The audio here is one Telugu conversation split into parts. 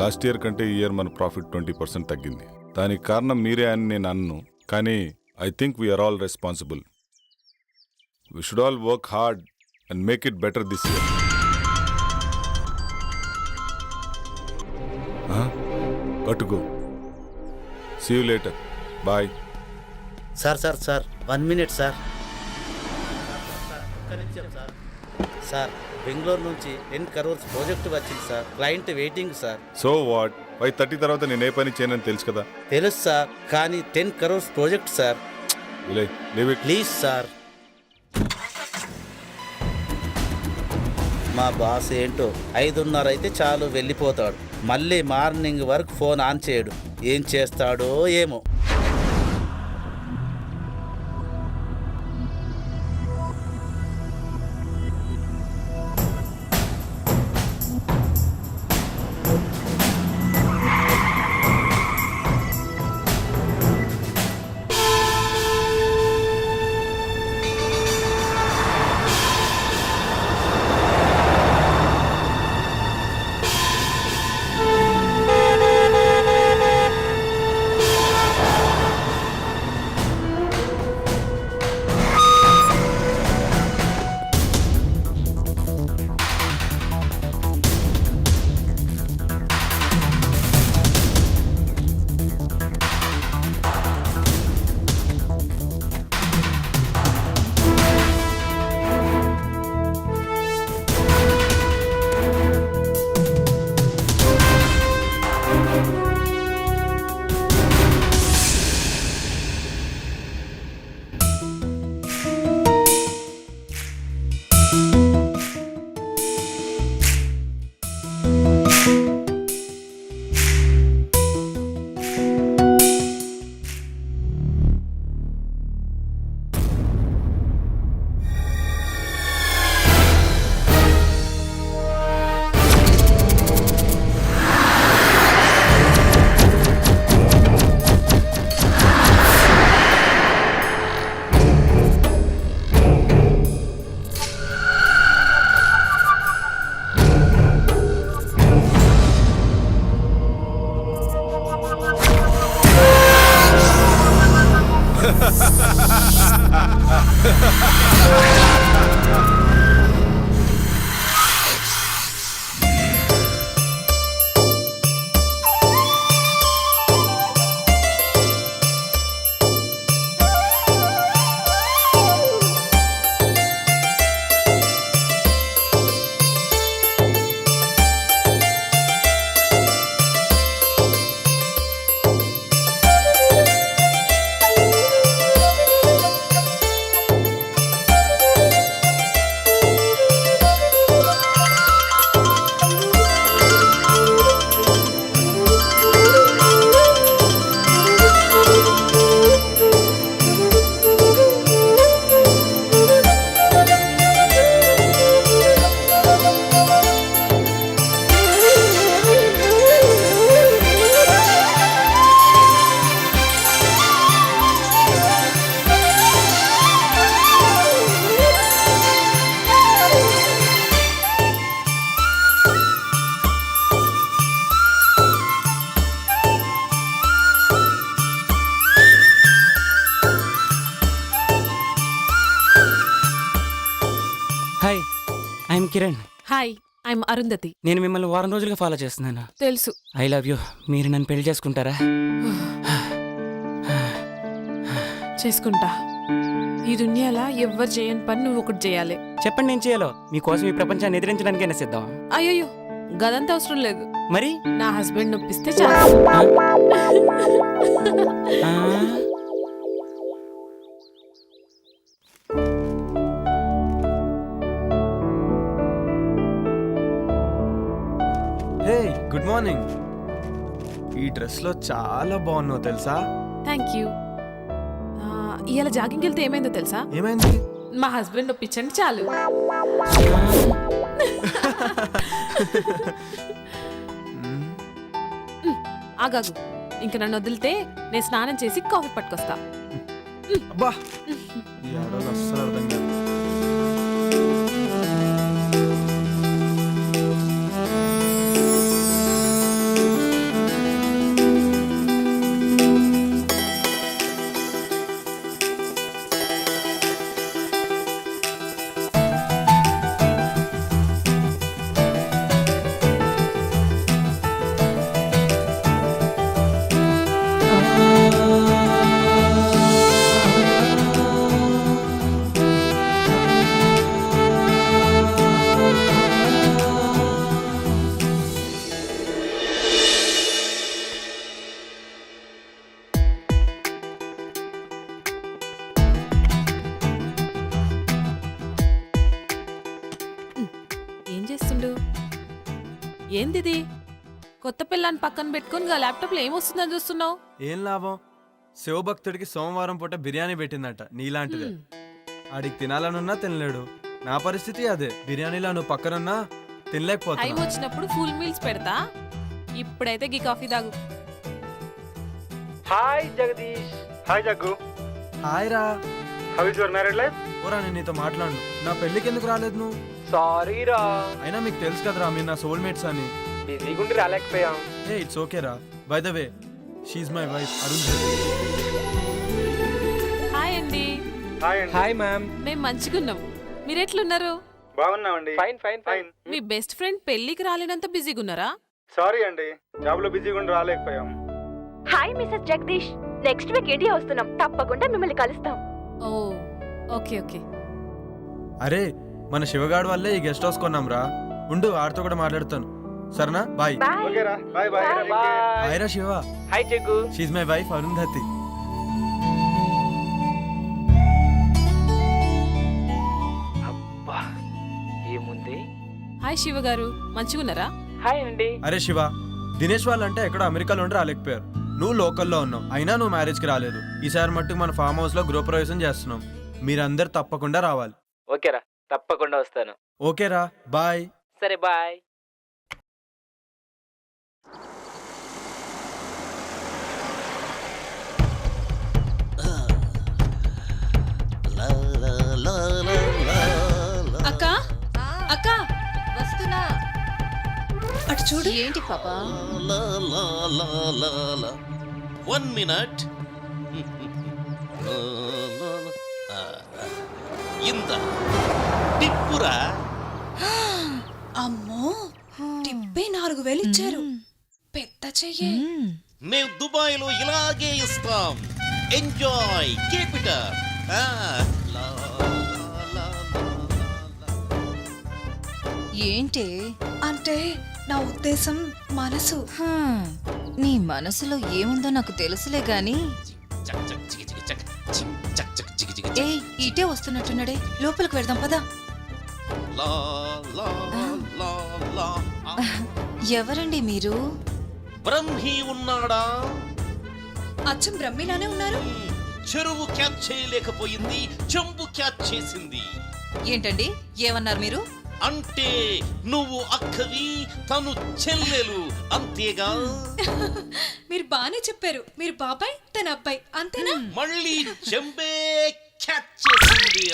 లాస్ట్ ఇయర్ కంటే ఈ ఇయర్ మన ప్రాఫిట్ 20% తగ్గింది. దానికి కారణం మీరే అని నేను అన్ను, కానీ I think we are all responsible. We should all work hard and make it better this year. Go. See you later. Bye. Sir 1 minute sir. Sir Bengaluru నుంచి 10 crores ప్రాజెక్ట్ వచ్చింది sir. Client waiting sir. So what? 5:30 తర్వాత నేను ఏ పని చేయనని తెలుసు కదా. తెలుసు సార్, కానీ 10 crores project sir. Leave it please sir. మా బాస్ ఏంటో 5:30 అయితే చాలు వెళ్ళిపోతాడు. మళ్ళీ మార్నింగ్ వరకు ఫోన్ ఆన్ చేయడు. ఏం చేస్తాడో ఏమో. Hi, I'm Kiran. Hi, I'm Arundhati. నేను మిమ్మల్ని వారం రోజులుగా ఫాలో చేస్తున్నాను. తెలుసు. I love you. మీరు నన్ను పెళ్లి చేసుకుంటారా? చేసుకుంటా. ఈ దునియాలో ఎవ్వరు చేయని పని నువ్వు ఒకటి చేయాలి. చెప్పండి, నేను చేయాలో. మీకోసం ఈ ప్రపంచాన్ని ఎదిరించడానికైనా సిద్ధం. అయ్యో, గదంతా అవసరం లేదు. మరి నా హస్బెండ్ ఒప్పిస్తే చాలు. హే, గుడ్ మార్నింగ్. ఈ డ్రెస్లో చాలా బాగున్నావు తెలుసా? Thank you. ఇవాళ జాగింగ్కి వెళ్తే ఏమైందో తెలుసా? ఏమైంది? మా హస్బెండ్ ఒప్పించండి చాలు. ఆగాగు, ఇంక నన్ను వదిలితే నేను స్నానం చేసి కాఫీ పట్టుకొస్తా. అబ్బా ఈ ఆడవాళ్ళు అస్సలు అర్థం కాదు. ఏం చేస్తుండు? ఏందిది? కొత్త పిల్లని పక్కన పెట్టుకుని గా ల్యాప్టాప్లో ఏమొస్తుందని చూస్తున్నావు? ఏం లాభం? శివభక్తుడికి సోమవారం పూట బిర్యానీ పెట్టిందట నీలాంటిదే. ఆడికి తినాలనున్నా తినలేడు. నా పరిస్థితి అదే. బిర్యానీలో నువ్వు పక్కనున్నా టైం తినలేకపోతున్నా. వచ్చినప్పుడు ఫుల్ మీల్స్ పెడతా. ఇప్పుడైతే గీ కాఫీ తాగు. Hi Jagadish. Hi Jaggu. Hi రా. How is your married life? ఓరా నేను నీతో మాట్లాడు. నా పెళ్ళికి ఎందుకు రాలేదు నువ్వు? సారీ రా, అయినా మీకు తెలుసు కదరా మీరు నా సోల్మేట్స్ అని. బిజీగా ఉండి రాలేకపోయాం. ఏ ఇట్స్ ఓకే రా. By the way she's my wife Arun. Hi అండి. హాయ్ అండి. Hi ma'am. మేము మంచిగున్నాం. మీరెట్లున్నారు? బాగున్నామండి. Fine fine fine. మీ బెస్ట్ ఫ్రెండ్ పెళ్లికి రాలేనంత బిజీగా ఉన్నారా? సారీ అండి, జాబ్ లో బిజీగా ఉండి రాలేకపోయాం. Hi Mrs Jagadish, next week India వస్తున్నాం, తప్పకుండా మిమ్మల్ని కలుస్తాం. Oh okay okay. అరే మన శివగాడు వల్లే ఈ గెస్ట్ హౌస్ కొన్నాం రా. ఉండు ఆడితో కూడా మాట్లాడుతాను. సరేనా? బాయ్. బాయ్. ఓకే రా, బాయ్ బాయ్. హాయ్ రా Shiva. Hi Jaggu. She's my wife Arundhati. అబ్బా ఏముంది. హాయ్ శివ గారు, మంచిగున్నారా? హాయ్ అండి. అరే శివ, దినేష్ వాళ్ళంటే ఎక్కడో అమెరికాలో ఉండి రాలేకపోయారు. నువ్వు లోకల్లో ఉన్నావు, అయినా నువ్వు మ్యారేజ్కి రాలేదు. ఈసారి మట్టుకు మన ఫామ్ హౌస్ లో గృహప్రవేశం చేస్తున్నాం. మీరందరు తప్పకుండా రావాలి. ఓకేరా, తప్పకుండా వస్తాను. ఓకేరా, బాయ్. సరే బాయ్. అక్క అక్క వస్తున్నా. అటు చూడు. ఏంటి పాపా? 1 minute. ఇంత టిప్పురా. అమ్మో, టిప్పే 4000 ఇచ్చారు. పెద్ద చెయ్యే. మేము దుబాయ్ లో ఇలాగే ఇస్తాం. Enjoy, keep it up. ఏంటి అంటే నా ఉద్దేశం మనసు. నీ మనసులో ఏముందో నాకు తెలుసులే గాని. ఏ ఇటే వస్తున్నట్టున్నాడే, లోపలికి వెళ్దాం పదా. ఎవరండి మీరు? బ్రహ్మి ఉన్నాడా? అచ్చం బ్రహ్మిలానే ఉన్నారు. చెరువు క్యాచ్ చేయలేకపోయింది, చెంబు క్యాచ్ చేసింది. ఏంటండి ఏమన్నారు మీరు? అంటే నువ్వు అక్కవి, తను చెల్లెలు, అంతేగా? మీరు బానే చెప్పారు. మీరు బాబాయ్, తన అబ్బాయి, అంతేనా? మళ్ళీ చెంబే క్యాచ్ చేసింది.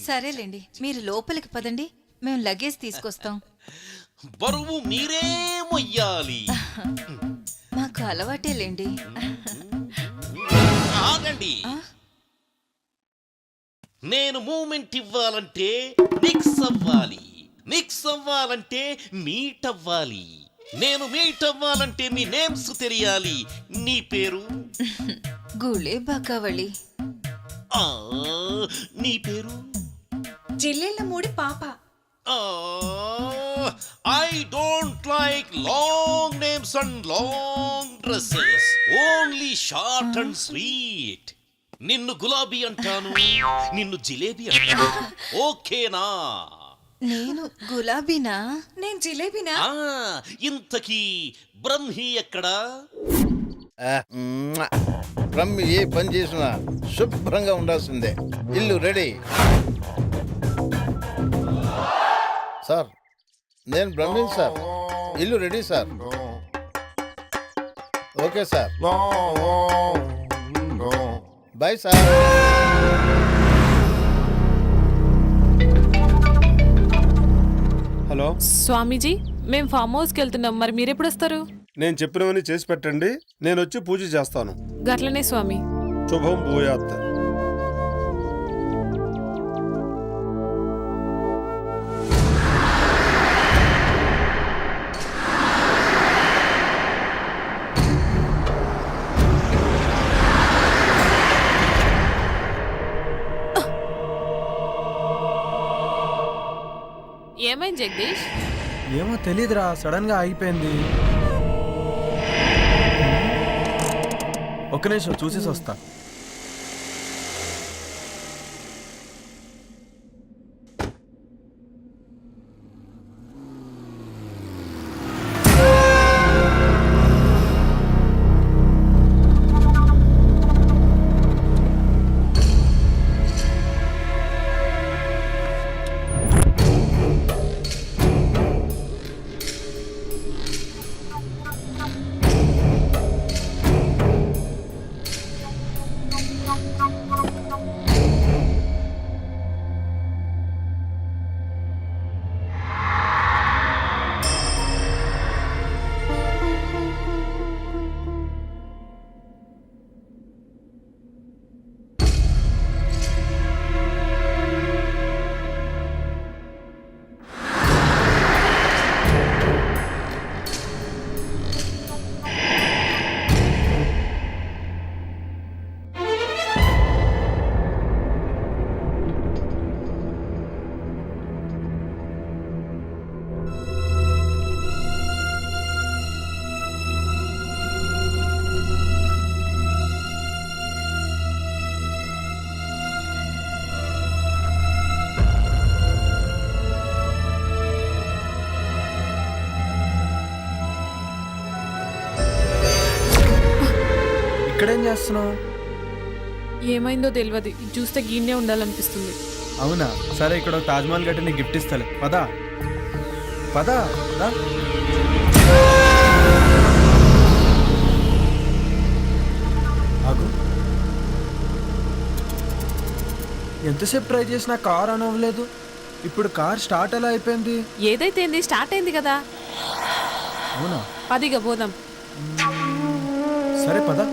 సరేలేండి, మీరు లోపలికి పదండి, మేము లగేజ్ తీసుకొస్తాం. బరువు మీరే మొయ్యాలి. మాకు అలవాటేలేండి. ఆగండి. నేను మూమెంట్ ఇవ్వాలంటే మిక్స్ అవ్వాలి, మిక్స్ అవ్వాలంటే మీట్ అవ్వాలి, నేను మీట్ అవ్వాలంటే మీ నేమ్స్ తెలియాలి. నీ పేరు? గుళే బాకావళి. నీ పేరు? జిల్లెళ్ళ మూడి పాప. I don't like long names and long dresses, only short and sweet. నిన్ను గులాబీ అంటాను, నిన్ను జిలేబీ అంటాను. ఓకేనా? నేను గులాబీనా? నేను జిలేబీనా? ఇంతకీ బ్రహ్మి ఎక్కడా? రమ్మి ఏ పని చేసినా శుభ్రంగా ఉండాల్సిందే. ఇల్లు రెడీ. సార్ నేను బ్రహ్మిన్ సార్. ఇల్లు ready sir. Okay sir, bye sir. Hello Swamiji, మేము ఫామ్ హౌస్కి వెళ్తున్నాం. మరి మీరెప్పుడు వస్తారు? నేను చెప్పినవన్నీ చేసి పెట్టండి, నేను వచ్చి పూజ చేస్తాను. గట్లనే స్వామి. శుభం భూయాత్. ఏమైంది జగదీష్? ఏమో తెలీదురా, సడన్ గా ఆగిపోయింది. ఒక్క నిమిషం చూసేసి వస్తా. ఇక్కడేం చేస్తున్నావు? ఏమైందో తెలియదు, ఇది చూస్తే గీనే ఉండాలనిపిస్తుంది. అవునా, సరే ఇక్కడ ఒక తాజ్మహల్ కట్టి నీకు గిఫ్ట్ ఇస్తాలే. పదా పదా రా. ఆగు, ఎంతసేపు ట్రై చేసినా కార్ ఆన్ అవ్వలేదు. ఇప్పుడు కార్ స్టార్ట్ ఎలా అయిపోయింది? ఏదైతే ఏంది, స్టార్ట్ అయింది కదా. అవునా, పదిగా పోదాం. సరే పదా.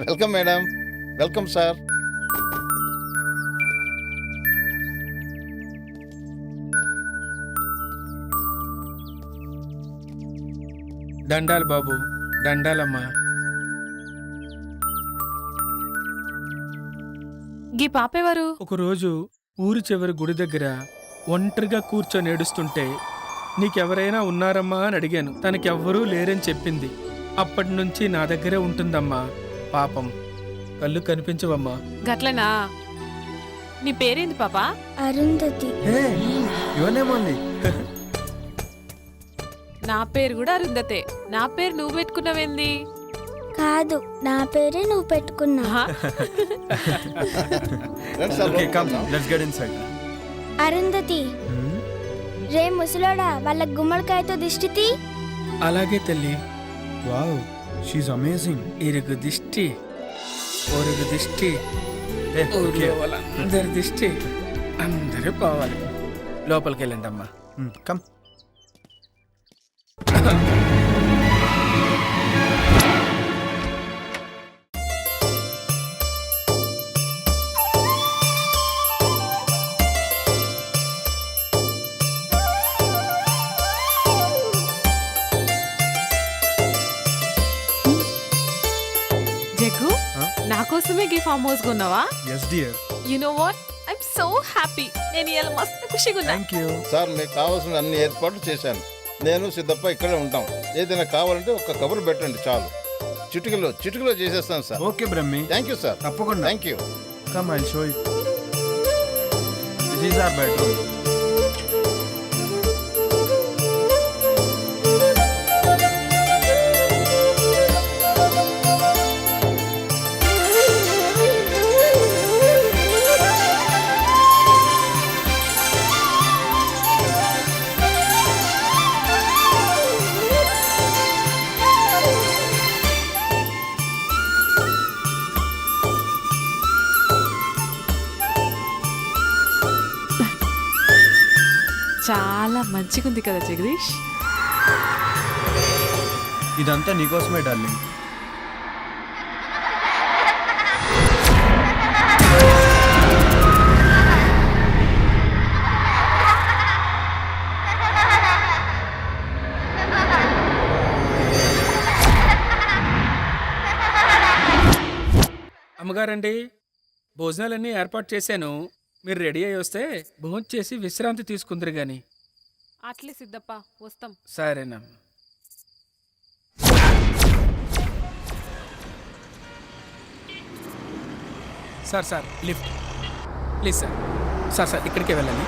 Welcome madam. Welcome sir. దండాలు బాబు, దండాలమ్మా. గీ పాపేవారు? ఒకరోజు ఊరి చివరి గుడి దగ్గర ఒంటరిగా కూర్చొని ఏడుస్తుంటే నీకెవరైనా ఉన్నారమ్మా అని అడిగాను. తనకెవ్వరూ లేరని చెప్పింది. అప్పటి నుంచి నా దగ్గరే ఉంటుందమ్మా. పాపం, కళ్ళు కనిపించవమ్మా. గట్లనా? నీ పేరేంది పాపా? అరుంధతి. ఇవన్నేమోంది. నా పేరు కూడా అరుంధతే. నా పేరు నువ్వు పెట్టుకున్నావేంది? కాదు, నా పేరే నువ్వు పెట్టుకున్నా. Okay, come, let's get inside. Arundhati, రే ముసలోడా, వాళ్ళ గుమ్మడికాయతో దిష్టి. అలాగే తల్లి. Wow, she's amazing. ఇరుగు దిష్టి, ఒరుగు దిష్టి, ఊర్లో వాళ్ళందరి దిష్టి అందరూ పోవాలి. లోపలికి వెళ్ళండి అమ్మా. కమ్. జగ్గు నా కోసమే గీ ఫామ్ హౌస్ కొన్నావా? Yes dear. You know what, I'm so happy. నేను ఇలా మస్తు ఖుషిగా ఉన్నా. Thank you. సార్ మీకు కావాల్సిన అన్ని ఏర్పాట్లు చేశాను. నేను సిద్ధప్ప ఇక్కడే ఉంటాం. ఏదైనా కావాలంటే ఒక కబురు పెట్టండి చాలు. చిటికలో చేసేస్తాను sir. Okay Brahmi. Thank you sir. తప్పకుండా. Thank you. Come I'll show you. This is our bedroom. చాలా మంచిగుంది కదా జగదీష్. ఇదంతా నీకోసమే డార్లింగ్. అమ్మగారండి, భోజనాలన్నీ ఏర్పాటు చేశాను. మీరు రెడీ అయ్యి వస్తే భోజనం చేసి విశ్రాంతి తీసుకుందరు గాని. అట్లే సిద్ధప్ప, వస్తాం. సరేనా. Sir lift please sir. Sir ఇక్కడికే వెళ్ళాలి.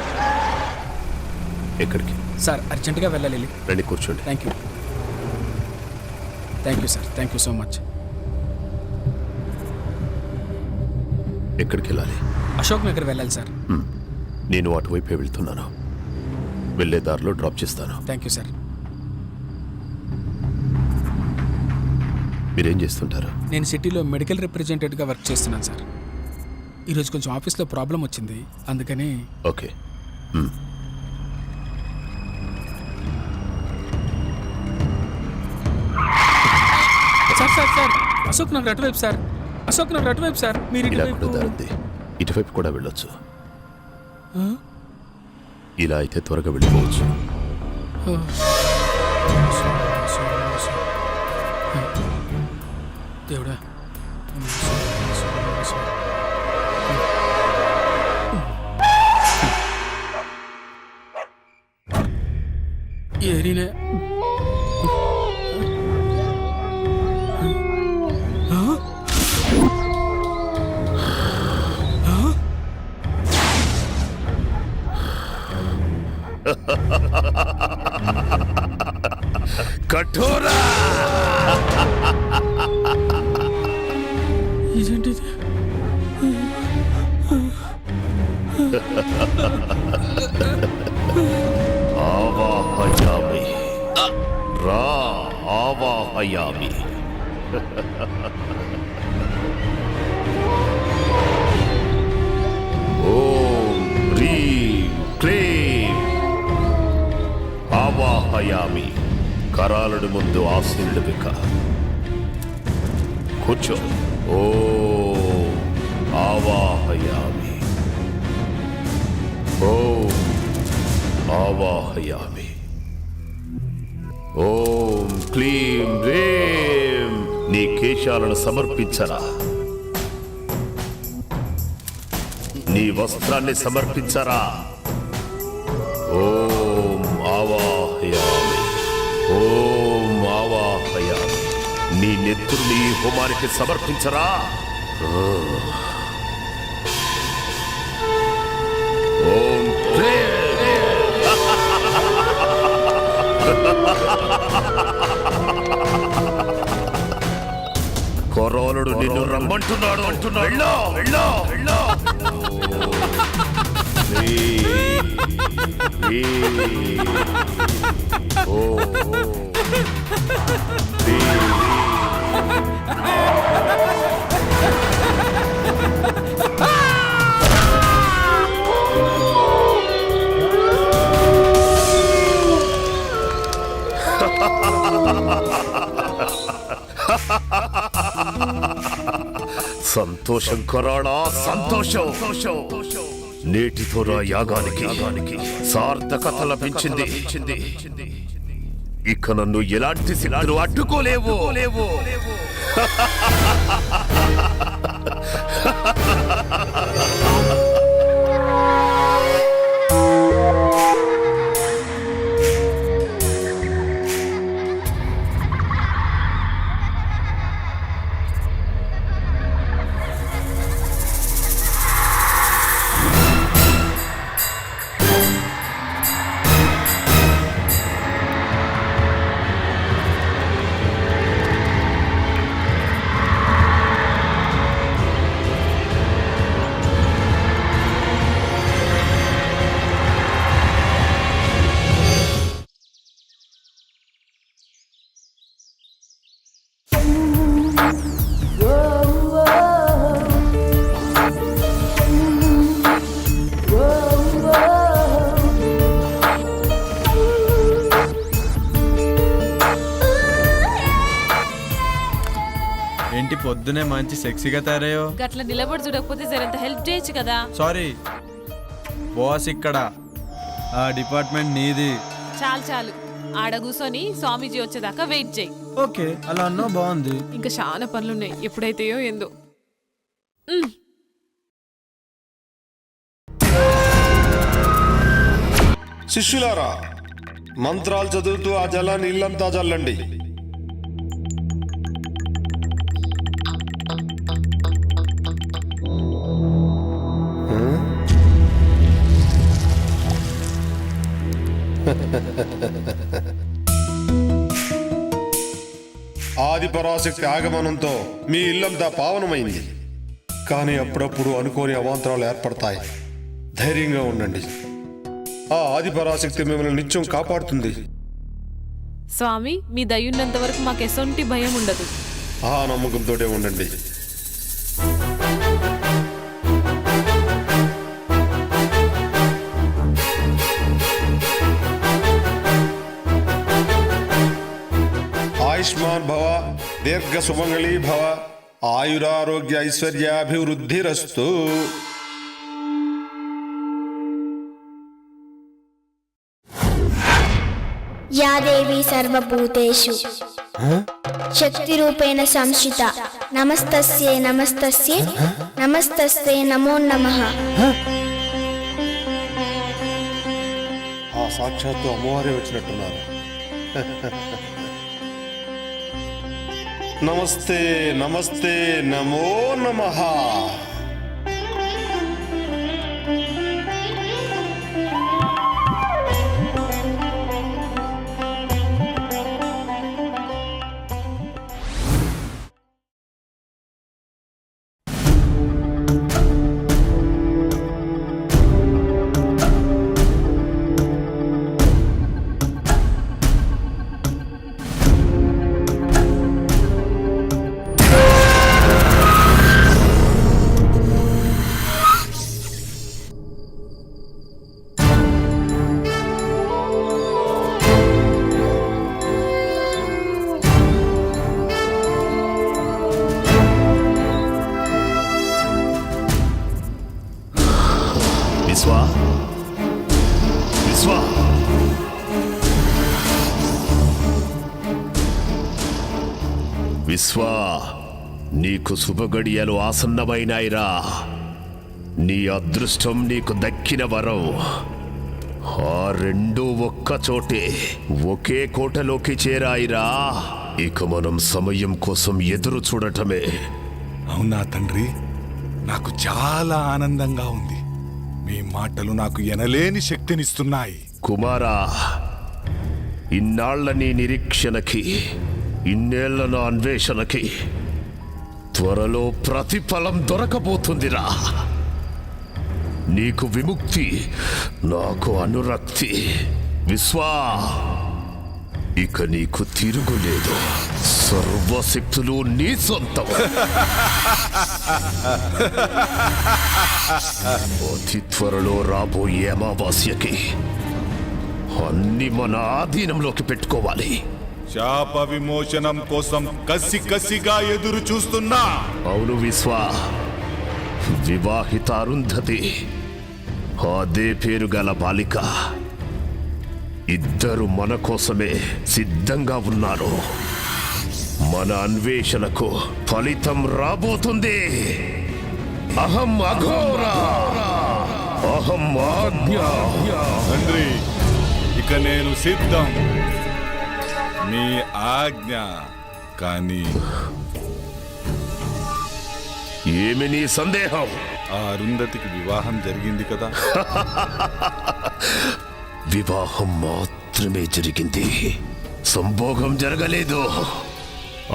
ఎక్కడికి సార్ అర్జెంటుగా వెళ్ళాలి. రండి కూర్చోండి. Thank you sir. Thank you so much. ఎక్కడికి వెళ్ళాలి? అశోక్ నగర్ వెళ్ళాలి సార్. నేను అటువైపే వెళ్తున్నాను. వెళ్ళే దారిలో డ్రాప్ చేస్తాను. Thank you sir. మీరేం చేస్తుంటారు? నేను సిటీలో మెడికల్ రిప్రజెంటేటివ్గా వర్క్ చేస్తున్నాను సార్. ఈరోజు కొంచెం ఆఫీస్లో ప్రాబ్లం వచ్చింది, అందుకని. ఓకే. సార్ అశోక్ నగర్ అటువైపు సార్. అశోక్ నగర్ అటువైపు సార్. మీరు ఇటువైపు కూడా వెళ్ళొచ్చు. ఇలా అయితే త్వరగా వెళ్ళిపోవచ్చు. దేవుడా. ఏరినే కఠోరా. ఇదేంటిది? ఆవాహయామి రా ఆవాహయామి. ఓం హ్రీం క్లీం ఆవాహయామి. కరాలుడి ముందు ఆసీనుడు బిక. కూర్చో. ఓం ఆవాహయామి. ఓం ఆవాహయామి. ఓం క్లీం రేం. నీ కేశాలను సమర్పించరా. నీ వస్త్రాన్ని సమర్పించరా. ఓం ఆవాహయామి. ఓం ఆవాహయామి. నీ నెత్తురుని ఈ హోమానికి సమర్పించరా. ఓం కొరోనుడు నిన్ను రమ్మంటున్నాడు. వెళ్ళో వెళ్ళో వెళ్ళో. సంతోషం కొరాడా, సంతోషం. నేటితో నా యాగానికి సార్థకత లభించింది. ఇక నన్ను ఎలాంటి సిద్ధులు అడ్డుకోలేవు. ఏంటి పొద్దునే మంచి సెక్సీగా తయారయ్యో? గట్ల నిలబడి చూడకపోతే జరంత హెల్ప్ చేయొచ్చు కదా. సారీ బాస్, ఇక్కడ ఆ డిపార్ట్మెంట్ నీది. చాలు చాలు, ఆడ కూర్చొని స్వామీజీ వచ్చేదాకా వెయిట్ చేయి. ఓకే, అలా అన్నా బాగుంది. ఇంకా చాలా పనులున్నాయి, ఎప్పుడైతేయో ఏందో. శిష్యులారా, మంత్రాలు చదువుతూ ఆ జలాన్ని ఇల్లంతా చల్లండి. ఆది పరాశక్తి ఆగమనంతో మీ ఇల్లంతా పావనమైంది. కానీ అప్పుడప్పుడు అనుకోని అవాంతరాలు ఏర్పడతాయి. ధైర్యంగా ఉండండి. ఆ ఆది పరాశక్తి మిమ్మల్ని నిత్యం కాపాడుతుంది. స్వామి, మీ దయ్యున్నంత వరకు మాకు ఎసొంటి భయం ఉండదు. ఆ నమ్మకంతోటే ఉండండి. ఆయుష్మాన్ భవ, దీర్ఘ సుమంగళీ భవ, ఆయురారోగ్య ఐశ్వర్యాభివృద్ధిరస్తు. యా దేవి సర్వభూతేషు శక్తిరూపేణ సంస్థిత నమస్తస్యై నమస్తస్యై నమస్తస్యై నమో నమః. ఆ సాక్షాత్తు అమ్మవారే వచ్చినట్టున్నారు. నమస్తే నమస్తే నమో నమః. విశ్వా, విశ్వా, విశ్వా, నీకు శుభగడియలు ఆసన్నమైనాయిరా. నీ అదృష్టం నీకు దక్కిన వరం. ఆ రెండు ఒక్క చోటే ఒకే కోటలోకి చేరాయిరా. ఇక మనం సమయం కోసం ఎదురు చూడటమే. అవునా తండ్రి, నాకు చాలా ఆనందంగా ఉంది. మీ మాటలు నాకు ఎనలేని శక్తినిస్తున్నాయి. కుమారా, ఇన్నాళ్ల నీ నిరీక్షణకి, ఇన్నేళ్ల నా అన్వేషణకి త్వరలో ప్రతిఫలం దొరకబోతుందిరా. నీకు విముక్తి, నాకు అనురక్తి. విశ్వా, ఇక నీకు తిరుగులేదు. సర్వశక్తులు నీ సొంతం. అతి త్వరలో రాబోయే అమావాస్యకి అన్ని మన ఆధీనంలోకి పెట్టుకోవాలి. శాప విమోచనం కోసం కసిగా ఎదురు చూస్తున్నా. అవును విశ్వా, వివాహిత అరుంధతి, అదే పేరు గల బాలిక, ఇద్దరు మన కోసమే సిద్ధంగా ఉన్నారు. మన అన్వేషణకు ఫలితం రాబోతుంది. అహం అఘోర, అహం ఆజ్ఞ. తండ్రి, ఇక నేను సిద్ధం. మీ ఆజ్ఞ. కానీ ఏమి నీ సందేహం? ఆ అరుంధతికి వివాహం జరిగింది కదా? వివాహం మాత్రమే జరిగింది, సంభోగం జరగలేదు.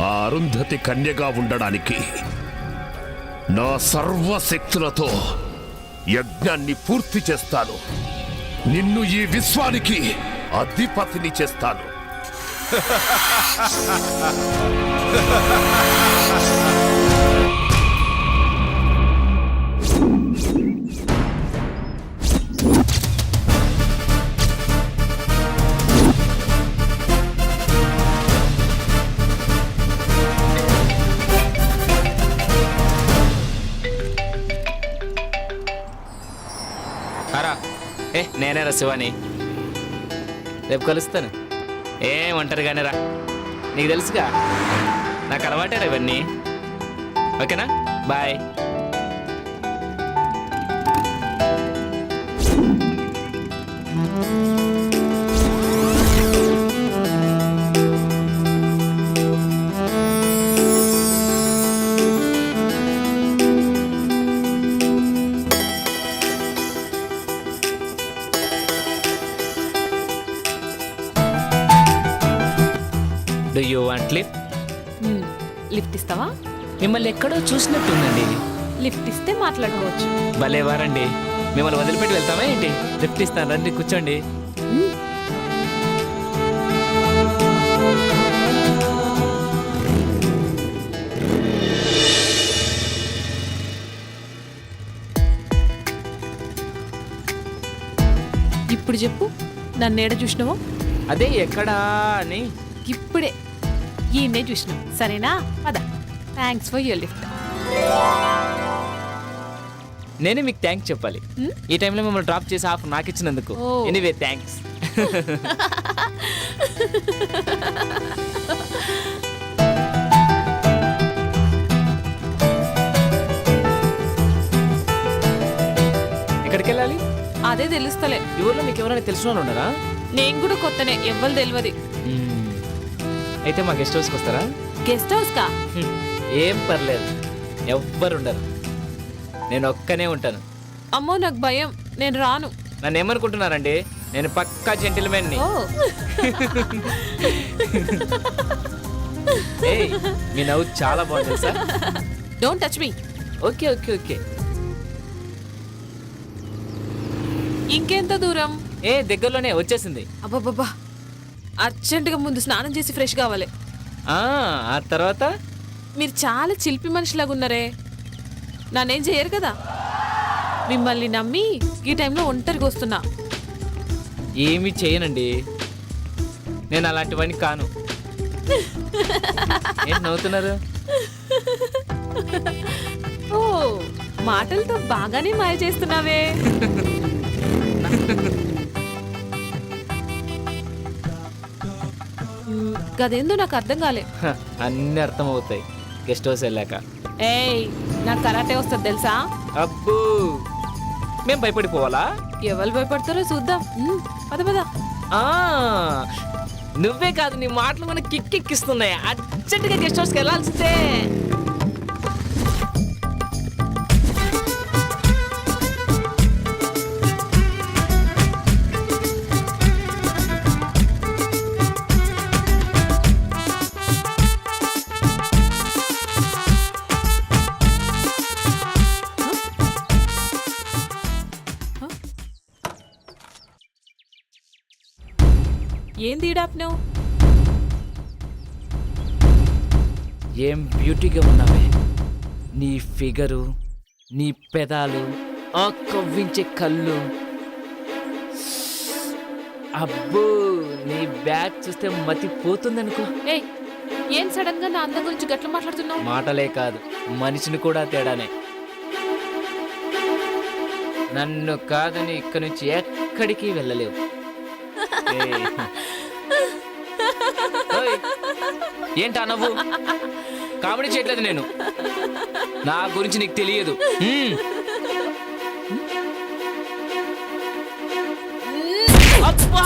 ఆ అరుంధతి కన్యగా ఉండడానికి నా సర్వశక్తులతో యజ్ఞాన్ని పూర్తి చేస్తాను. నిన్ను ఈ విశ్వానికి అధిపతిని చేస్తాను. నేనే శివాని. రేపు కలుస్తాను. ఏం ఒంటరిగానే రా, నీకు తెలుసుగా నాకు అలవాటే రా ఇవన్నీ. ఓకేనా, bye. Do you want lift? Lift ఇస్తావా? మిమ్మల్ని ఎక్కడో చూసినట్టుందండి. లిఫ్ట్ ఇస్తే మాట్లాడుకోవచ్చు. భలే వారండి, మిమ్మల్ని వదిలిపెట్టి వెళ్తామా ఏంటి? లిఫ్ట్ ఇస్తాను, రండి కూర్చోండి. ఇప్పుడు చెప్పు, నన్ను ఏడ చూసినావో? అదే ఎక్కడా అని. ఇప్పుడే ఈయన్నే చూసినావు, సరేనా? పద. Thanks for your lift. నేనే మీకు థ్యాంక్స్ చెప్పాలి. ఈ టైంలో మిమ్మల్ని డ్రాప్ చేసి ఆఫ్ నాకు ఇచ్చినందుకు. Anyway thanks. ఎక్కడికి వెళ్ళాలి? అదే తెలుస్తలే. ఈ ఊర్లో మీకు ఎవరైనా తెలిసిన వాళ్ళు ఉన్నారా? నేను కూడా కొత్తనే, ఎవ్వరు తెలియదు. అయితే మా గెస్ట్ హౌస్కి వస్తారా? గెస్ట్ హౌస్ కా? ఏం పర్లేదు, ఎవ్వరుండరు, నేను ఒక్కనే ఉంటాను. అమ్మో నాకు భయం, నేను రాను. నన్ను ఏమనుకుంటున్నారండి, నేను పక్కా జెంటిల్మెన్ని. ఏయ్, మీ నవ్వు చాలా బాగుంది sir. Don't touch me. Okay okay okay. ఇంకెంత దూరం? దగ్గరలోనే వచ్చేసింది. అబ్బాబ్బా, అర్జెంటుగా ముందు స్నానం చేసి ఫ్రెష్ కావాలి. ఆ తర్వాత? మీరు చాలా చిలిపి మనిషిలాగా ఉన్నారే, నన్నేం చేయరు కదా. మిమ్మల్ని నమ్మి ఈ టైంలో ఒంటరిగా వస్తున్నా. ఏమీ చేయనండి, నేను అలాంటివన్నీ కాను. ఏంటి నవ్వుతున్నారు? ఓ, మాటలతో బాగానే మాయ చేస్తున్నావే. గదేందో నాకు అర్థం కాలే. అన్నీ అర్థమవుతాయి గెస్ట్ హౌస్ వెళ్ళాక. ఏయ్, నాకు కరాటే వస్తుంది తెలుసా? అబ్బో, మేము భయపడిపోవాలా? ఎవరు భయపడతారో చూద్దాం. పద పద. నువ్వే కాదు, నీ మాటలు మనకి కిక్కెక్కిస్తున్నాయి. అర్జెంటుగా గెస్ట్ హౌస్కి వెళ్ళాల్సిందే. ఏం తీడాప్నావు? ఏం బ్యూటీగా ఉన్నావే, నీ ఫిగరు, నీ పెదాలు, ఆ కవ్వించే కళ్ళు. అబ్బో, నీ బ్యాగ్ చూస్తే మతి పోతుందనుకో. ఏయ్, ఏం సడన్ గా నా అందం గురించి గట్ల మాట్లాడుతున్నావు? మాటలే కాదు, మనిషిని కూడా తేడానే. నన్ను కాదని ఇక్కడి నుంచి ఎక్కడికి వెళ్ళలేవు. ఏంటా నవ్వు? కామెడీ చేయట్లేదు నేను, నా గురించి నీకు తెలియదు. అబ్బా,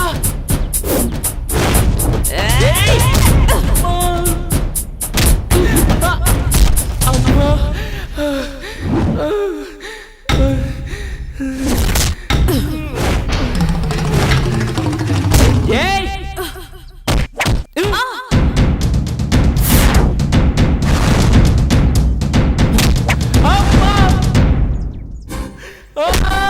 Oh!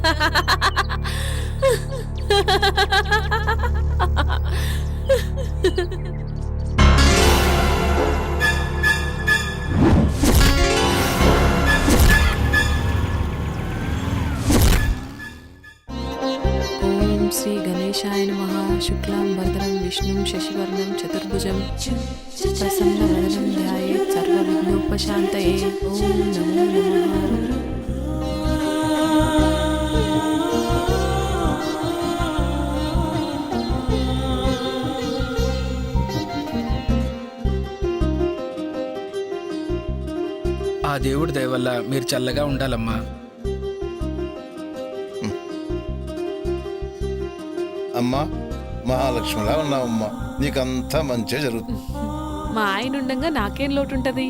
ఓం శ్రీ గణేశాయ నమః. శుక్లాం వరదరం విష్ణుం శశివర్ణం చతుర్భుజం ప్రసన్నవదనం ధ్యాయేత్ సర్వవిఘ్నోపశాంతయే. ఓం నమో నమః. ఆ దేవుడి దయ వల్ల మీరు చల్లగా ఉండాలమ్మా. అమ్మా మహాలక్ష్మిలా ఉన్నావమ్మా, నీకంతా మంచిగా జరుగుతుంది. మా ఆయన ఉండగా నాకేం లోటు ఉంటది?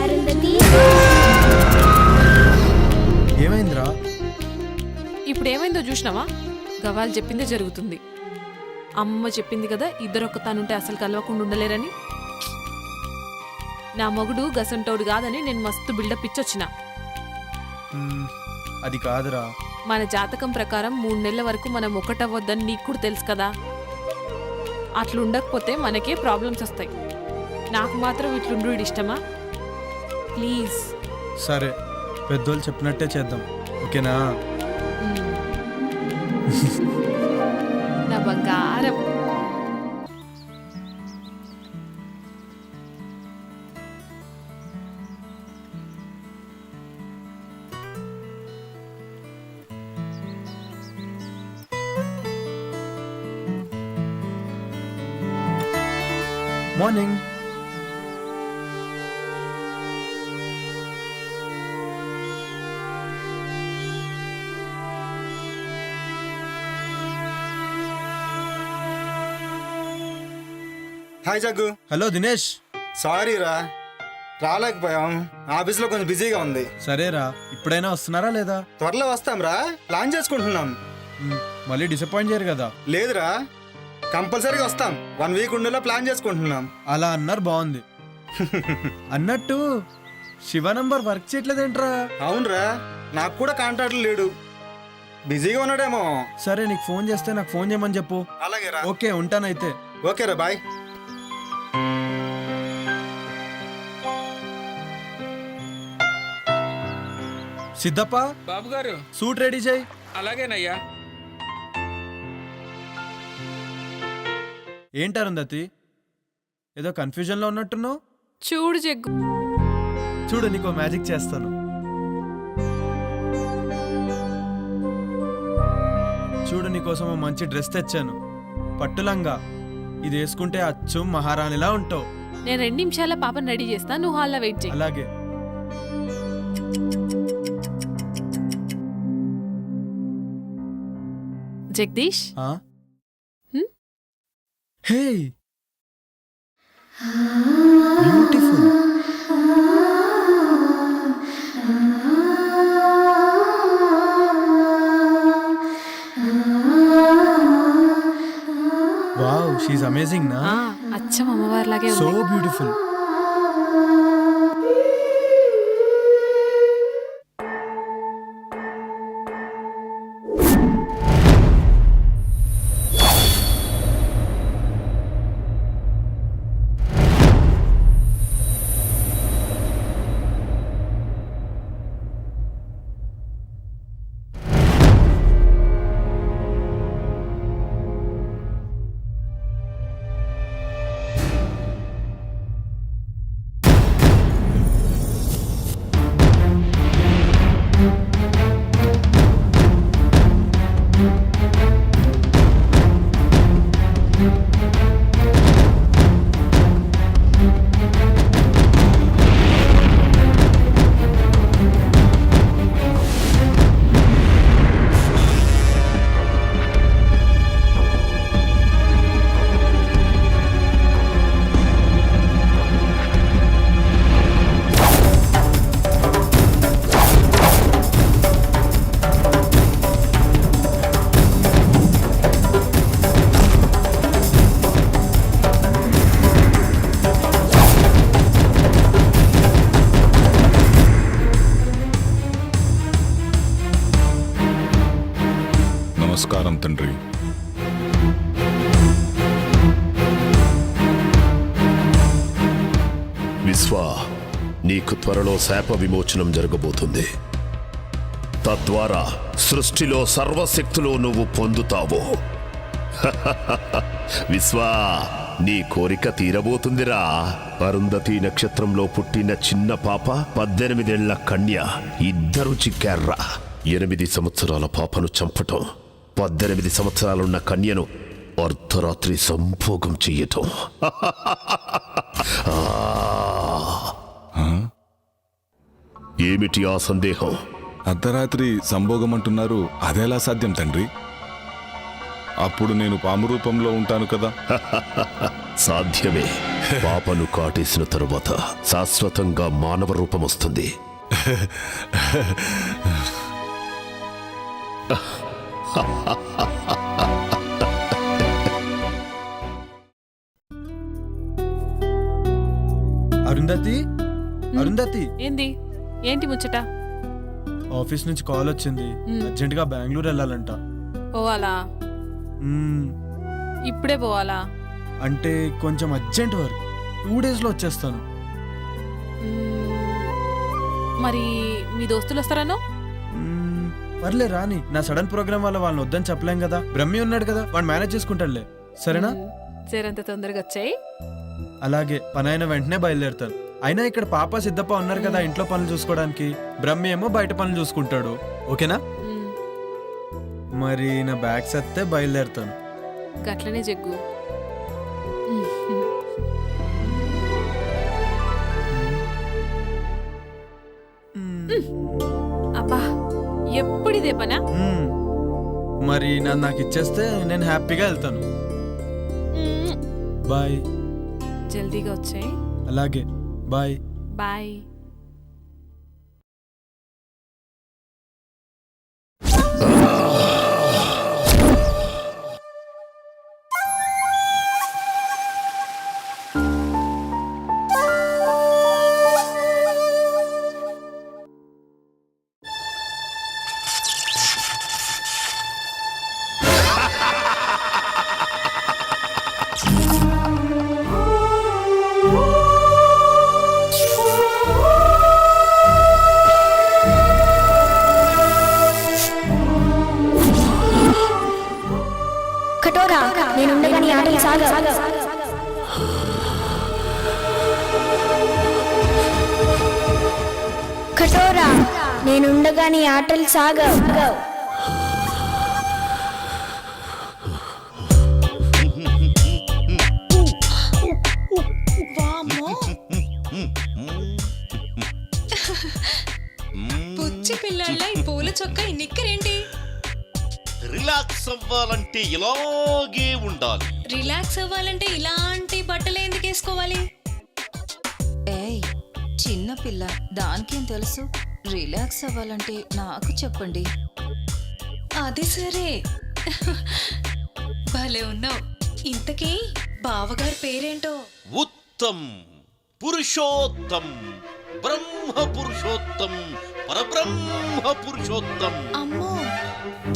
అరుంధతి, ఏమైందిరా? ఇప్పుడు ఏమైందో చూసినావా? గవాలు చెప్పిందే జరుగుతుంది. అమ్మ చెప్పింది కదా, ఇద్దరొక్క తానుంటే అసలు కలవకుండా ఉండలేరని. నా మొగుడు గసంటోడు కాదని నేను మస్తు బిల్డప్ ఇచ్చొచ్చిన. అది కాదురా. మన జాతకం ప్రకారం 3 నెలల వరకు మనం ఒకటవ్వద్దని నీకు కూడా తెలుసు కదా. అట్లుండకపోతే మనకే ప్రాబ్లమ్స్ వస్తాయి. నాకు మాత్రం ఇట్లుండు ఇష్టమా? ప్లీజ్. సరే, పెద్దోళ్ళు చెప్పినట్టే చేద్దాం, ఓకేనా? నా బంగారం. Morning. Hi Jaggu. Hello Dinesh. Sorry రా, రాలేకపోయాం. ఆఫీస్లో కొంచెం బిజీగా ఉంది. సరేరా, ఇప్పుడైనా వస్తున్నారా లేదా? త్వరలో వస్తాం రా, ప్లాన్ చేసుకుంటున్నాం. మళ్ళీ డిసప్పాయింట్ చేయరు కదా? లేదురా, కంపల్సరీగా వస్తాం. 1 వీక్ ఉండేలా ప్లాన్ చేసుకుంటున్నాం. అలా అన్నారు, బాగుంది. అన్నట్టు శివ నంబర్ వర్క్ చేయట్లేదేంట్రా? అవునరా, నాకు కూడా కాంటాక్ట్ లేడు, బిజీగా ఉన్నాడేమో. సరే, నీకు ఫోన్ చేస్తే నాకు ఫోన్ చేయమని చెప్పు. అలాగే రా. ఓకే, ఉంటానైతే. ఓకే రా, బాయ్. సిద్ధప్ప బాబు గారు, సూట్ రెడీ చేయి. అలాగేనయ్యా. ఏంటారుందతి, ఏదో కన్ఫ్యూజన్లో ఉన్నట్టున్నావు? చూడు జగ్గు, చూడు, నీకో మ్యాజిక్ చేస్తాను. చూడు, నీకోసం ఓ మంచి డ్రెస్ తెచ్చాను, పట్టులంగా. ఇది వేసుకుంటే అచ్చం మహారాణిలా ఉంటావు. నేను 2 నిమిషాల పాపని రెడీ చేస్తా, నువ్వు హాల్లో వెయిట్ చేయి. అలాగే. జగదీష్, హే, బ్యూటిఫుల్. వావ్, షీఈ్ అమేజింగ్ నా? అచ్చం అమ్మవారిలాగే సో ఉంది. బ్యూటిఫుల్. నమస్కారం తండ్రి. విశ్వ, నీకు త్వరలో శాప విమోచనం జరగబోతుంది. తద్వారా సృష్టిలో సర్వశక్తులు నువ్వు పొందుతావు. విశ్వ, నీ కోరిక తీరబోతుందిరా. అరుంధతి నక్షత్రంలో పుట్టిన చిన్న పాప, 18 ఏళ్ల కన్య ఇద్దరు చిక్కార్రా. 8 సంవత్సరాల పాపను చంపటం, 18 సంవత్సరాలున్న కన్యను అర్ధరాత్రి సంభోగం చెయ్యటం. ఏమిటి ఆ సందేహం? అర్ధరాత్రి సంభోగం అంటున్నారు, అదెలా సాధ్యం తండ్రి? అప్పుడు నేను పాము రూపంలో ఉంటాను కదా. సాధ్యమే. పాపను కాటేసిన తరువాత శాశ్వతంగా మానవ రూపం వస్తుంది. అరుంధతి, అరుంధతి, ఏంటి ముచ్చట? ఆఫీస్ నుంచి కాల్ వచ్చింది. అర్జెంట్ గా బెంగళూరు వెళ్ళాలంట. పోవాలా? ఇప్పుడే పోవాలా? అంటే కొంచెం అర్జెంట్ వర్క్, 2 days లో వచ్చేస్తాను. మరి మీ దోస్తులు వస్తారనో? పర్లే రాని. నా సడన్ ప్రోగ్రామ్ వల్ల వాళ్ళని వద్దని చెప్పలేం కదా. బ్రహ్మి ఉన్నాడు కదా, వాడు మేనేజ్ చేసుకుంటాడులే. సరేనా? సేరంత తొందరగా వచ్చాయి. అలాగే, పని అయిన వెంటనే బయలుదేరుతాను. అయినా ఇక్కడ పాప సిద్ధప్ప ఉన్నారు కదా ఇంట్లో పనులు చూసుకోవడానికి. బ్రహ్మి ఏమో బయట పనులు చూసుకుంటాడు. ఓకేనా? మరి నా బ్యాగ్ సత్తే బయలుదేరుతాను. గట్లనే జగ్గు. అబ్బా, ఎప్పుడు ఇదే పనా? మరి నాకు ఇచ్చేస్తే నేను హ్యాపీగా వెళ్తాను. బాయ్. జల్దీగా వచ్చాయి. అలాగే, బాయ్. బాయ్. కఠోరా, నేనుండగా నీ ఆటలు సాగవు. కఠోరా, నేనుండగా నీ ఆటలు సాగవు. పుచ్చి పిల్లళ్ళ ఈ పూల చొక్క ఈ నిక్కరేంటి? రిలాక్స్ అవ్వాలంటే ఇలాగే ఉండాలి. రిలాక్స్ అవ్వాలంటే ఇలాంటి బట్టలు ఎందుకు వేసుకోవాలి? ఏయ్, చిన్న పిల్ల, దానికేం తెలుసు? రిలాక్స్ అవ్వాలంటే నాకు చెప్పండి. అది సరే, భలే ఉన్నావు. ఇంతకీ బావగారి పేరేంటో? ఉత్తమ్, పురుషోత్తం, బ్రహ్మ పురుషోత్తం, పరబ్రహ్మ పురుషోత్తం. అమ్మో,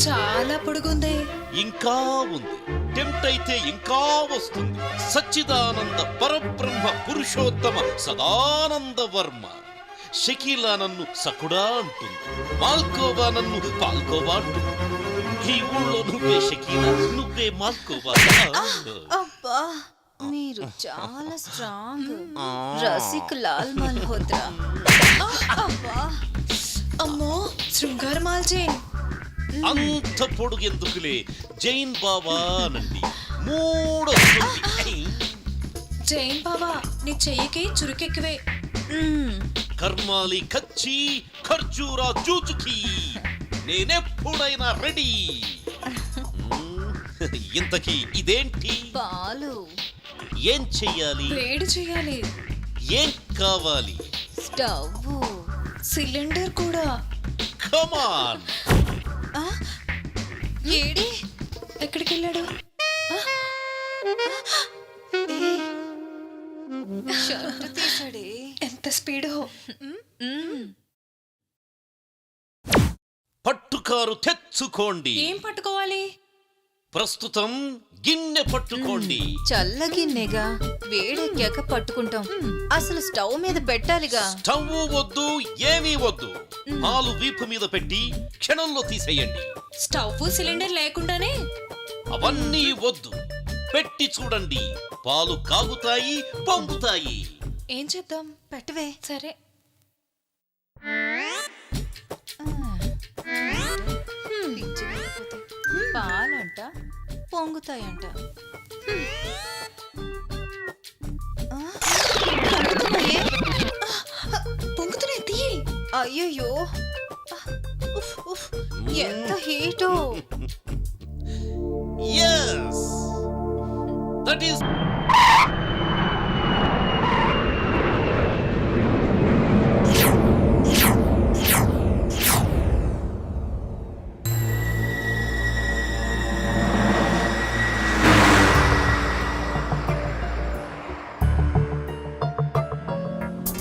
చాలా పొడుగుంది. ఇంకా ఉంది. టెంప్ట్ అయితే ఇంకా వస్తుంది. సచ్చిదానంద పరబ్రహ్మ పురుషోత్తమ సదానంద వర్మ. షకీలా నన్ను సకుడా అంటుంది, మాల్కోవా నన్ను పాల్కోవా అంటుంది. ఈ ఊళ్ళో నువ్వే షకీలా, నువ్వే మాల్కోవా. అబ్బా, మీరు చాలా స్ట్రాంగ్. రసిక్ లాల్ మల్హోత్రా. అబ్బా, అమ్మో, శృంగార మాల్జైన్. అంత పొడుగు ఎందుకులే, జైన్ బాబా నండి. 3 వస్తుంది. జైన్ బాబా, నీ చెయ్యికి చురుకెక్కువే. కర్మాలి కచ్చి, ఖర్జూరా జూజుకి. నేనెప్పుడైనా రెడీ. ఇంతకీ ఇదేంటి? పాలు. ఏం చెయ్యాలి? వేడి చెయ్యాలి. ఏం కావాలి? స్టవ్, సిలిండర్ కూడా. కమాన్. ఏడి, ఎక్కడికి వెళ్ళాడు? షర్ట్ తీసాడే. ఎంత స్పీడో. పట్టుకారు తెచ్చుకోండి. ఏం పట్టుకోవాలి? ప్రస్తుతం గిన్నె పట్టుకోండి. చల్లగిన్నెగా వేడెక్కాక పట్టుకుంటాం. అసలు స్టవ్ మీద పెట్టాలిగా. స్టవ్ వద్దు, ఏమీ వద్దు. పాలు వీపు మీద పెట్టి క్షణంలో తీసేయండి. స్టవ్ సిలిండర్ లేకుండానే? అవన్నీ వద్దు, పెట్టి చూడండి. పాలు కాగుతాయి, పొంగుతాయి. ఏం చేద్దాం? పెట్టవే. సరే. పాలంట పొంగుతాయంట. పొంగుతున్నాయి, తీయి. అయ్యయ్యో, ఎంత హీటో. Yes, that is.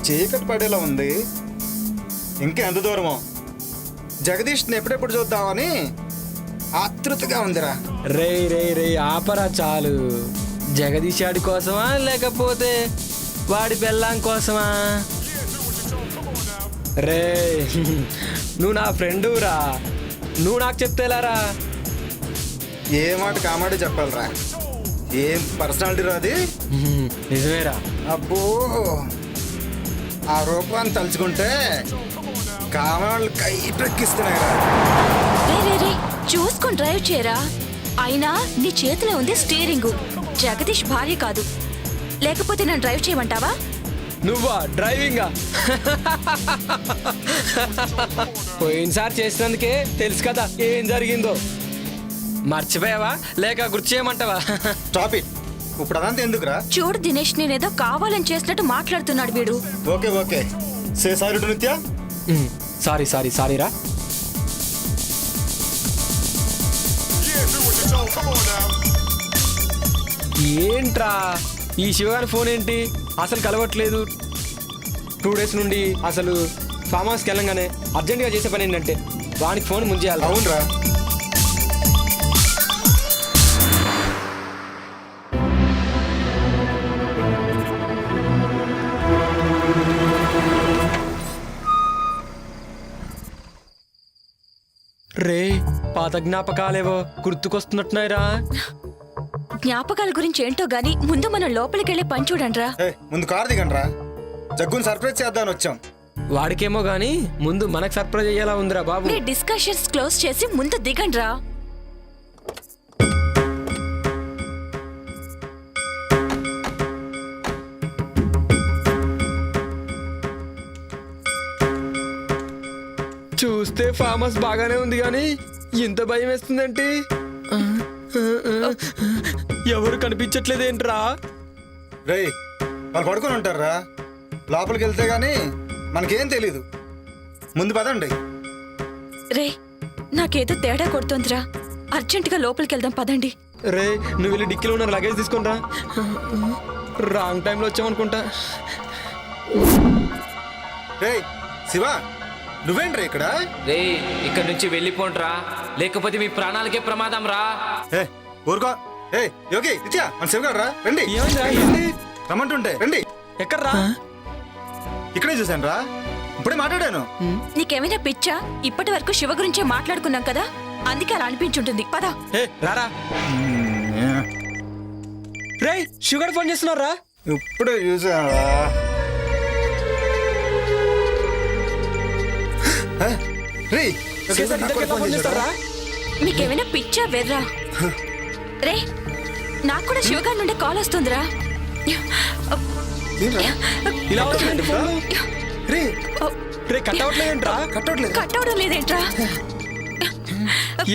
చీకటి పడేలా ఉంది. ఇంకా ఎంత దూరమో? జగదీష్ని ఎప్పుడెప్పుడు చూద్దామని ఆతృతగా ఉందిరా. రే రే రే ఆపరా చాలు. జగదీష్ ఆడి కోసమా లేకపోతే వాడి పెళ్ళాం కోసమా? రే నువ్వు నా ఫ్రెండు రా, నువ్వు నాకు చెప్తేలారా? ఏ మాట కామాడే చెప్పాలరా. ఏం పర్సనాలిటీ రాది. నిజమేరా. అబ్బో, ఆ రూపాన్ని తలుచుకుంటే కామాళ్ళు కైపెక్కిస్తున్నాయిరా. చూసుకొని డ్రైవ్ చేయరా. అయినా నీ చేతిలో ఉంది స్టీరింగ్, జగదీష్ భార్య కాదు. లేకపోతే నన్ను డ్రైవ్ చేయమంటావా? నువ్వా డ్రైవింగా? పోయినసారి చేసినందుకే తెలుసు కదా ఏం జరిగిందో. మర్చిపోయావా లేక గుర్తు చేయమంటావా? Stop it. ఇప్పుడు అదంతా ఎందుకురా? చూడు దినేష్, నేనేదో కావాలని చేసినట్టు మాట్లాడుతున్నాడు వీడు. Okay okay, say sorry to నిత్య. సారీరా. ఏంట్రా ఈ శివగారి ఫోన్ ఏంటి అసలు కలవట్లేదు? 2 days నుండి అసలు ఫామ్ హౌస్కి వెళ్ళంగానే అర్జెంటుగా చేసే పని ఏంటంటే వానికి ఫోన్ ముంచేయాలి. అవునరా. రే పాత జ్ఞాపకాలేవో గుర్తుకొస్తున్నట్టున్నాయిరా. జ్ఞాపకాల గురించి ఏంటో గాని ముందు మనం లోపలికి వెళ్ళి పని చూడండిరా. ముందు కారు దిగండ్రా. జగ్గుని సర్ప్రైజ్ చేద్దామని వచ్చాం. వాడికేమో గానీ ముందు మనకు సర్ప్రైజ్ అయ్యేలా ఉందిరా బాబు. మీ డిస్కషన్స్ క్లోజ్ చేసి ముందు దిగండిరా. చూస్తే ఫామ్ హౌస్ బాగానే ఉంది కానీ ఇంత భయం వేస్తుందంటే ఎవరు కనిపించట్లేదేంట్రా? రే వాళ్ళు పడుకొని ఉంటారా? లోపలికి వెళ్తే గానీ మనకేం తెలీదు. ముందు పదండి. రే నాకేదో తేడా కొడుతోందిరా. అర్జెంటుగా లోపలికి వెళ్దాం పదండి. రే నువ్వు వెళ్ళి డిక్కీలో ఉన్న లగేజ్ తీసుకుంటా. రాంగ్ టైంలో వచ్చామనుకుంటా. రే శివ, నువ్వేంట్రా ఇక్కడ? రే ఇక్కడ నుంచి వెళ్ళిపోండ్రా, లేకపోతే మీ ప్రాణాలకే ప్రమాదం రా. ఊరుకో. యోగి నిత్య, మన శివగాడు రా. రండి. రమ్మంటుంటే రండి. ఎక్కడ్రా? ఇక్కడే చూశాను రా. ఇప్పుడే మాట్లాడాను. నీకేమైనా పిచ్చా? ఇప్పటి వరకు శివ గురించే మాట్లాడుకున్నాం కదా, అందుకే అలా అనిపించుంటుంది. పదా రారా. రే షుగర్ ఫోన్ చేస్తున్నారా? ఇప్పుడే చూసాను. మీకేమైనా పిచ్చా వెర్రా? రే నాకు కూడా శివగారి నుండి కాల్ వస్తుందిరా. కట్ అవడం లేదేంట్రా?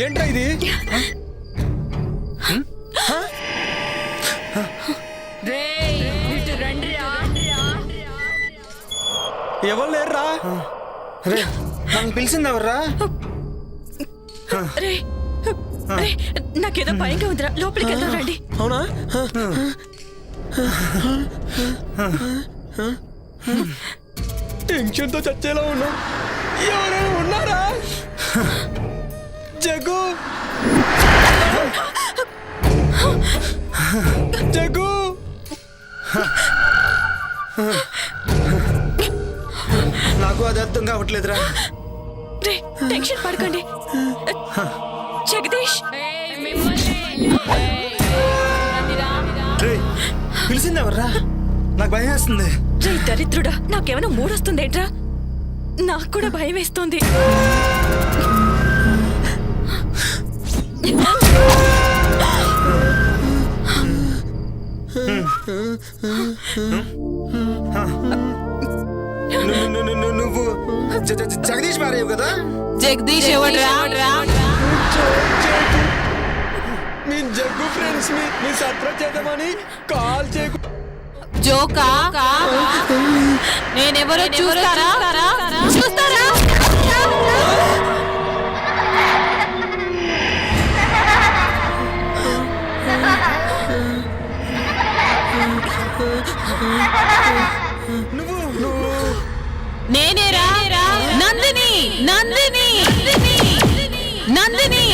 ఏంట్రా ఇది? ఎవరు లేరురా? నన్ను పిలిచింది ఎవర్రా? నాకేదో భయంగా ఉందిరా, లోపలికి వెళ్దాం రండి. అవునా? టెన్షన్తో చచ్చేలా ఉన్నా. ఎవరైనా ఉన్నారా? జగ్గు జగ్గు నాకు అది అర్థం కావట్లేదురా. రే టెన్షన్ పడకండి. జగదీష్ రే పిలిచింది ఎవర్రా? నాకు భయం వేస్తుంది. రే దరిద్రుడా, నాకేమైనా మూడొస్తుందేంట్రా? నాకు కూడా భయం వేస్తుంది. నువ్వు జగదీష్ భార్యవు కదా? జగదీష్ ఎవడ్రా? మీ జగ్గు ఫ్రెండ్స్ మీ సర్ప్రైజ్ చేద్దామని కాల్ చేయకు. జోకా? నేనెవరో చూస్తారా? చూస్తారా? నేనేరా నందిని. నందిని నందిని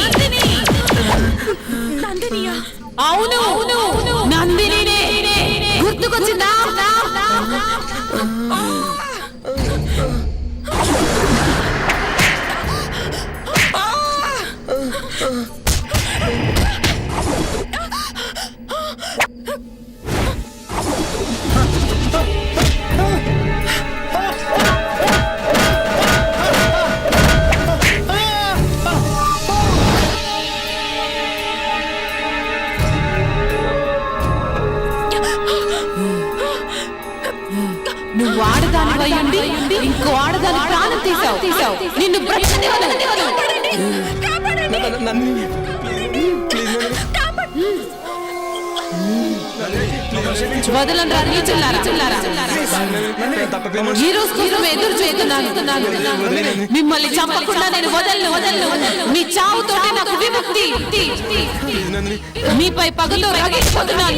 నందినియా? అవును నందినినే. గుర్తుకొచ్చిందా? నువ్వు ఆడదాని అయ్యుండి ఇంకో ఆడదాని ప్రాణం తీసావు. నిన్ను వదలను రా నీచులారా. ఈ రోజు కోసం ఎదురు చూస్తున్నాను. మిమ్మల్ని చంపకుండా నేను వదలను. మీ చావుతోటి నాకు విముక్తి. మీపై పగతో రగిలిపోతున్నాను.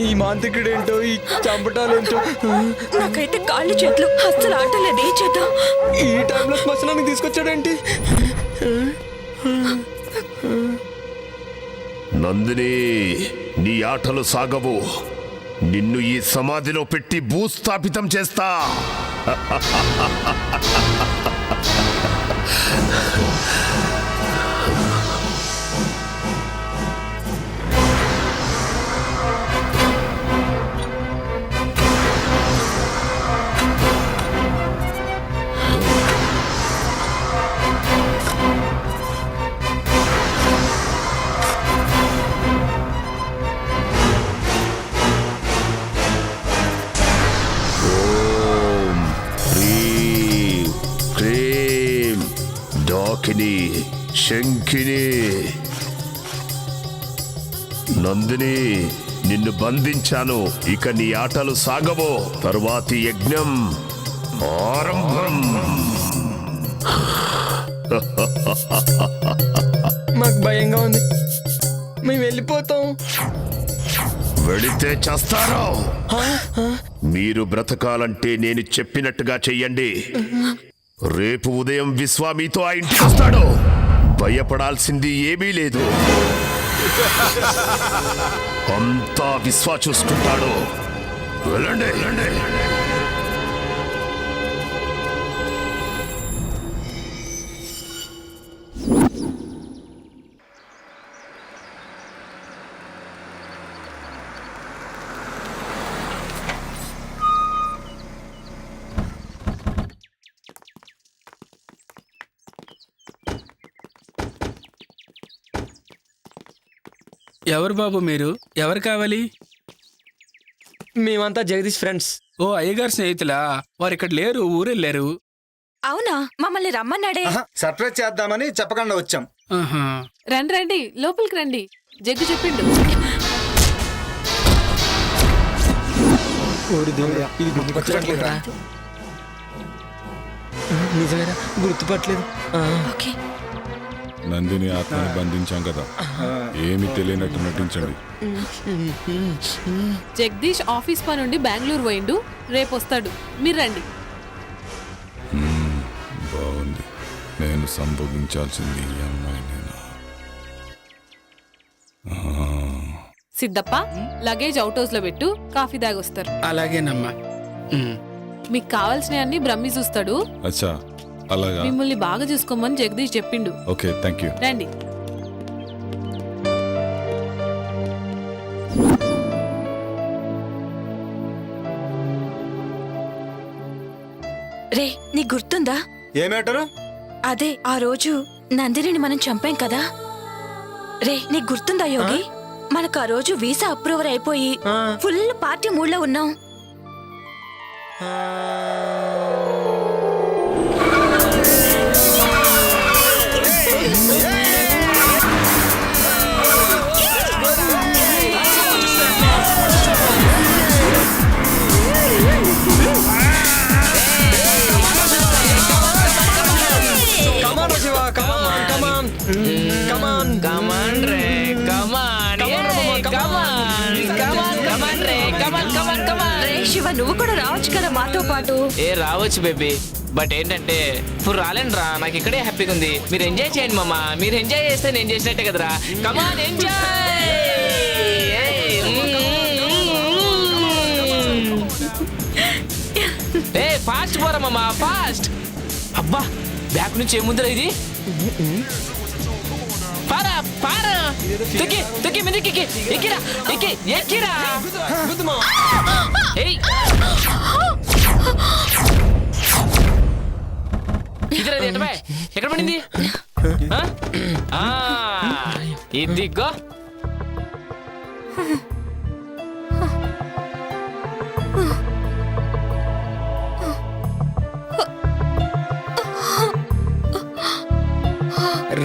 ఈ మాంత్రికుడేంటో, ఈ చంపటాలేంటో. నాకైతే కాళ్ళు చేతులు అస్సలు ఆటలేదు. ఏం చేద్దాం? ఈ టైంలో శ్మశానానికి తీసుకొచ్చాడేంటి? నందిని, నీ ఆటలు సాగవు. నిన్ను ఈ సమాధిలో పెట్టి భూస్థాపితం చేస్తా. శంఖిని, నందిని, నిన్ను బంధించాను. ఇక నీ ఆటలు సాగవో. తరువాతి యజ్ఞం ఆరంభం. మాకు భయంగా ఉంది. మేము వెళ్ళిపోతాం. వెళితే చేస్తారో. మీరు బ్రతకాలంటే నేను చెప్పినట్టుగా చెయ్యండి. రేపు ఉదయం విశ్వా మీతో ఆ ఇంటికి వస్తాడు. భయపడాల్సింది ఏమీ లేదు. అంతా విశ్వా చూసుకుంటాడు. వెళ్ళండి. ఎవరు బాబు మీరు? ఎవరు కావాలి? మేమంతా జగదీష్ ఫ్రెండ్స్. ఓ అయ్యగారు స్నేహితులా? వారు ఇక్కడ లేరు, ఊరెళ్ళారు. అవునా? మమ్మల్ని రమ్మన్నాడే. సర్ప్రైజ్ చేద్దామని చెప్పకుండా వచ్చాం. రండి రండి, లోపలికి రండి. జగ్గు చెప్పిండు. ఇది గుర్తుపట్టలేదురా. నిజమేరా, గుర్తుపట్టలేదు. నందిని ఆత్మని బంధించాం కదా, ఏమి తెలియనట్టు నటించండి. జగదీష్ ఆఫీస్ పని నుండి బెంగళూరు పోయిండు, రేపు వస్తాడు. మీరు రండి. బాగుంది. నేను సంభోగించాల్సింది ఈ అమ్మాయినేనా? సిద్ధప్ప, లగేజ్ అవుట్ హౌస్ లో పెట్టు, కాఫీ దాగొస్తారు. అలాగేనమ్మా. మీకు కావాల్సినవి అన్ని బ్రహ్మి చూస్తాడు. అచ్చా, అలాగా. మిమ్మల్ని బాగా చూసుకోమని జగదీష్ చెప్పిండు. Okay, thank you. రండి. రే, నీకు గుర్తుందా? ఏ మ్యాటరు? అదే ఆ రోజు నందినిని మనం చంపాం కదా. రే, నీకు గుర్తుందా యోగి? మనకు ఆ రోజు వీసా అప్రూవర్ అయిపోయి ఫుల్ పార్టీ మూడ్లో ఉన్నాం. శివ, నువ్వు కూడా రావచ్చు కదా మాతో పాటు. రావచ్చు బేబీ, బట్ ఏంటంటే ఇప్పుడు రాలేనురా. నాకు ఇక్కడే హ్యాపీగా ఉంది. మీరు ఎంజాయ్ చేయండి మామ. మీరు ఎంజాయ్ చేస్తే నేను చేసినట్టే కదరా. కమాన్, ఎంజాయ్. ఫాస్ట్ పోరా మామ, ఫాస్ట్. అబ్బా, బ్యాక్ నుంచి ఏముందిరా ఇది? పారా పారా, తొక్కి తొక్కి మీదకి ఎక్కిరా, ఎక్కిరా. ఎక్కడ పడింది? ఇదిగో.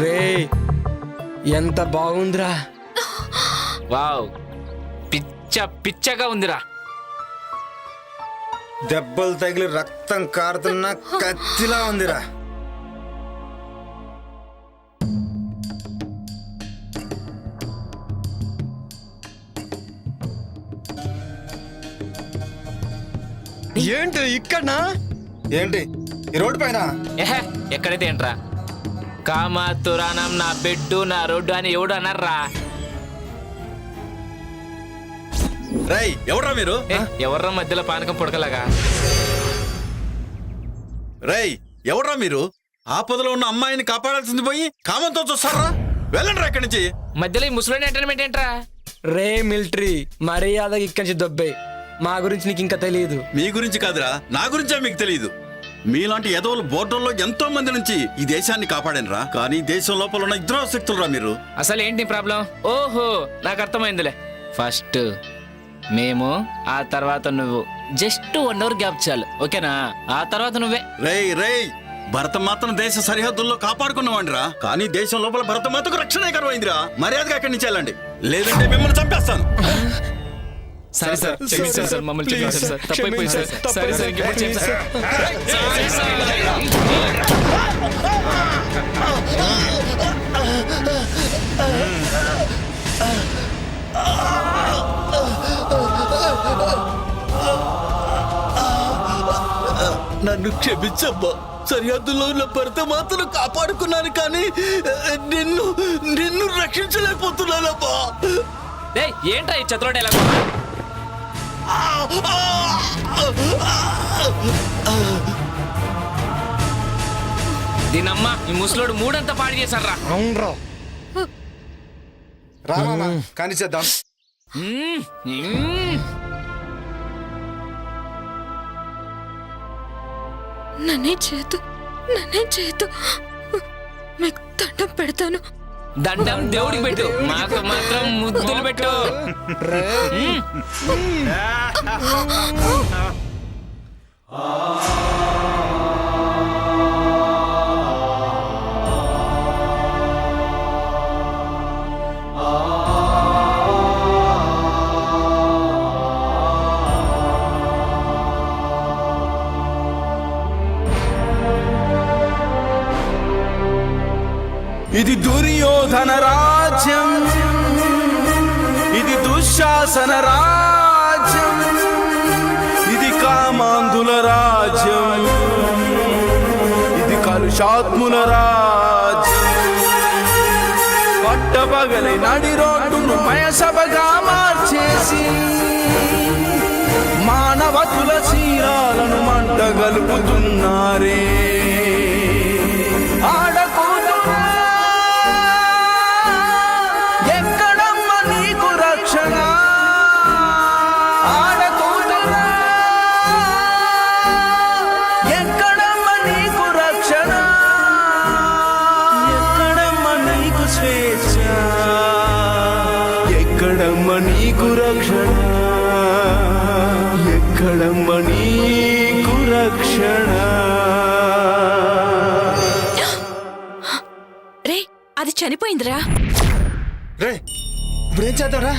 రే, ఎంత బాగుందిరా. వావ్, పిచ్చగా ఉందిరా. దెబ్బలు తగిలి రక్తం కారుతున్న కత్తిలా ఉందిరా. ఏంటి ఇక్కడనా? ఏంటి ఈ రోడ్డు పైన? ఎక్కడైతే ఏంట్రా? కామాతురానం నా బెడ్డు నా రోడ్డు అని ఎవడు అన్నారా? రై, ఎవడ్రా మీరు? ఎవర్రా మధ్యలో పానకం పుడకలాగా? రై, ఎవడ్రా మీరు? ఆపదలో ఉన్న అమ్మాయిని కాపాడాల్సింది పోయి కామంతో చూస్తారా? వెళ్ళండి ఇక్కడి నుంచి. మధ్యలో ఈ ముసలోని ఎంటర్టైన్మెంట్ ఏంట్రా? రే మిలిటరీ, మర్యాద ఇక్కడి నుంచి దొబ్బే. మా గురించి నీకు ఇంకా తెలియదు. మీ గురించి కాదురా, నా గురించే మీకు తెలియదు. మీలాంటి ఎదవలు బోర్డర్లో ఎంతో మంది నుంచి ఈ దేశాన్ని కాపాడనరా. కానీ దేశం లోపల ఉన్న ఇద్దరు శక్తులురా మీరు. అసలు ఏంటి ప్రాబ్లం? ఓహో, నాకు అర్థమైందిలే. ఫస్ట్ మేము, ఆ తర్వాత నువ్వు. జస్ట్ 1 అవర్ గ్యాప్ చాలు, ఓకేనా? ఆ తర్వాత నువ్వే. రేయ్, భరతమాతను దేశ సరిహద్దుల్లో కాపాడుకున్నవాడిరా. కానీ దేశం లోపల భరతమాతకు రక్షణ కరువైందిరా. మర్యాదగా అక్కడి నుంచి వెళ్ళండి, లేదంటే మిమ్మల్ని చంపేస్తాను. సరే సార్, క్షమించండి సార్, మమ్మల్ని క్షమించండి సార్, తప్పైపోయింది సార్. సరే సార్, ఇంకెప్పుడు చేయండి సార్. నన్ను క్షమించమ్మా. సరిహద్దులో ఉన్న భర్త మాత్రం కాపాడుకున్నాను, కానీ నిన్ను నిన్ను రక్షించలేకపోతున్నానమ్మా. ఏంట్రా ఈ చతుర డైలాగ్? దీనమ్మ ఈ ముసలోడు మూడంతా పాడు చేశారా? అవునరా, రా కానీ చేద్దాం. నన్నే చేతు మీకు దండం పెడతాను. దండం దేవుడికి పెట్టు, మాకు మాత్రం ముద్దులు పెట్టు. ఇది దుర్యోధన రాజ్యం, ఇది దుశ్శాసన రాజ్యం, ఇది కామాంధుల రాజ్యం, ఇది కలుషాత్ముల రాజ్యం. పట్టపగలి నడి రోడ్డును మయసభగా మార్చేసి మానవతుల చీరాలను మంట గలుపుతున్నారే. ఎక్కడమ్మ నీకు రక్షణ, ఎక్కడమ్మ నీకు రక్షణ? రే అది చనిపోయిందిరా. రే ఇప్పుడేం చేద్దాంరా?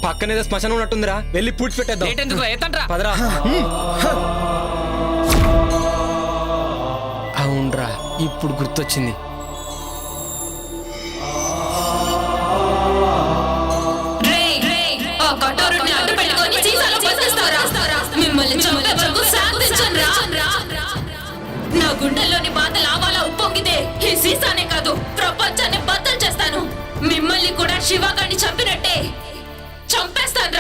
పక్కనేదో శ్మశానం ఉన్నట్టుందిరా, వెళ్ళి పూడ్చి పెట్టేద్దాం. పదరా. అవునరా, ఇప్పుడు గుర్తొచ్చింది. నా గుండెల్లోని బాధ లావాలా ఉప్పొంగితే ఈ సీసానే కాదు ప్రపంచాన్ని బద్దలు చేస్తాను. మిమ్మల్ని కూడా శివగాడిని చంపినట్టే చంపేస్తాను.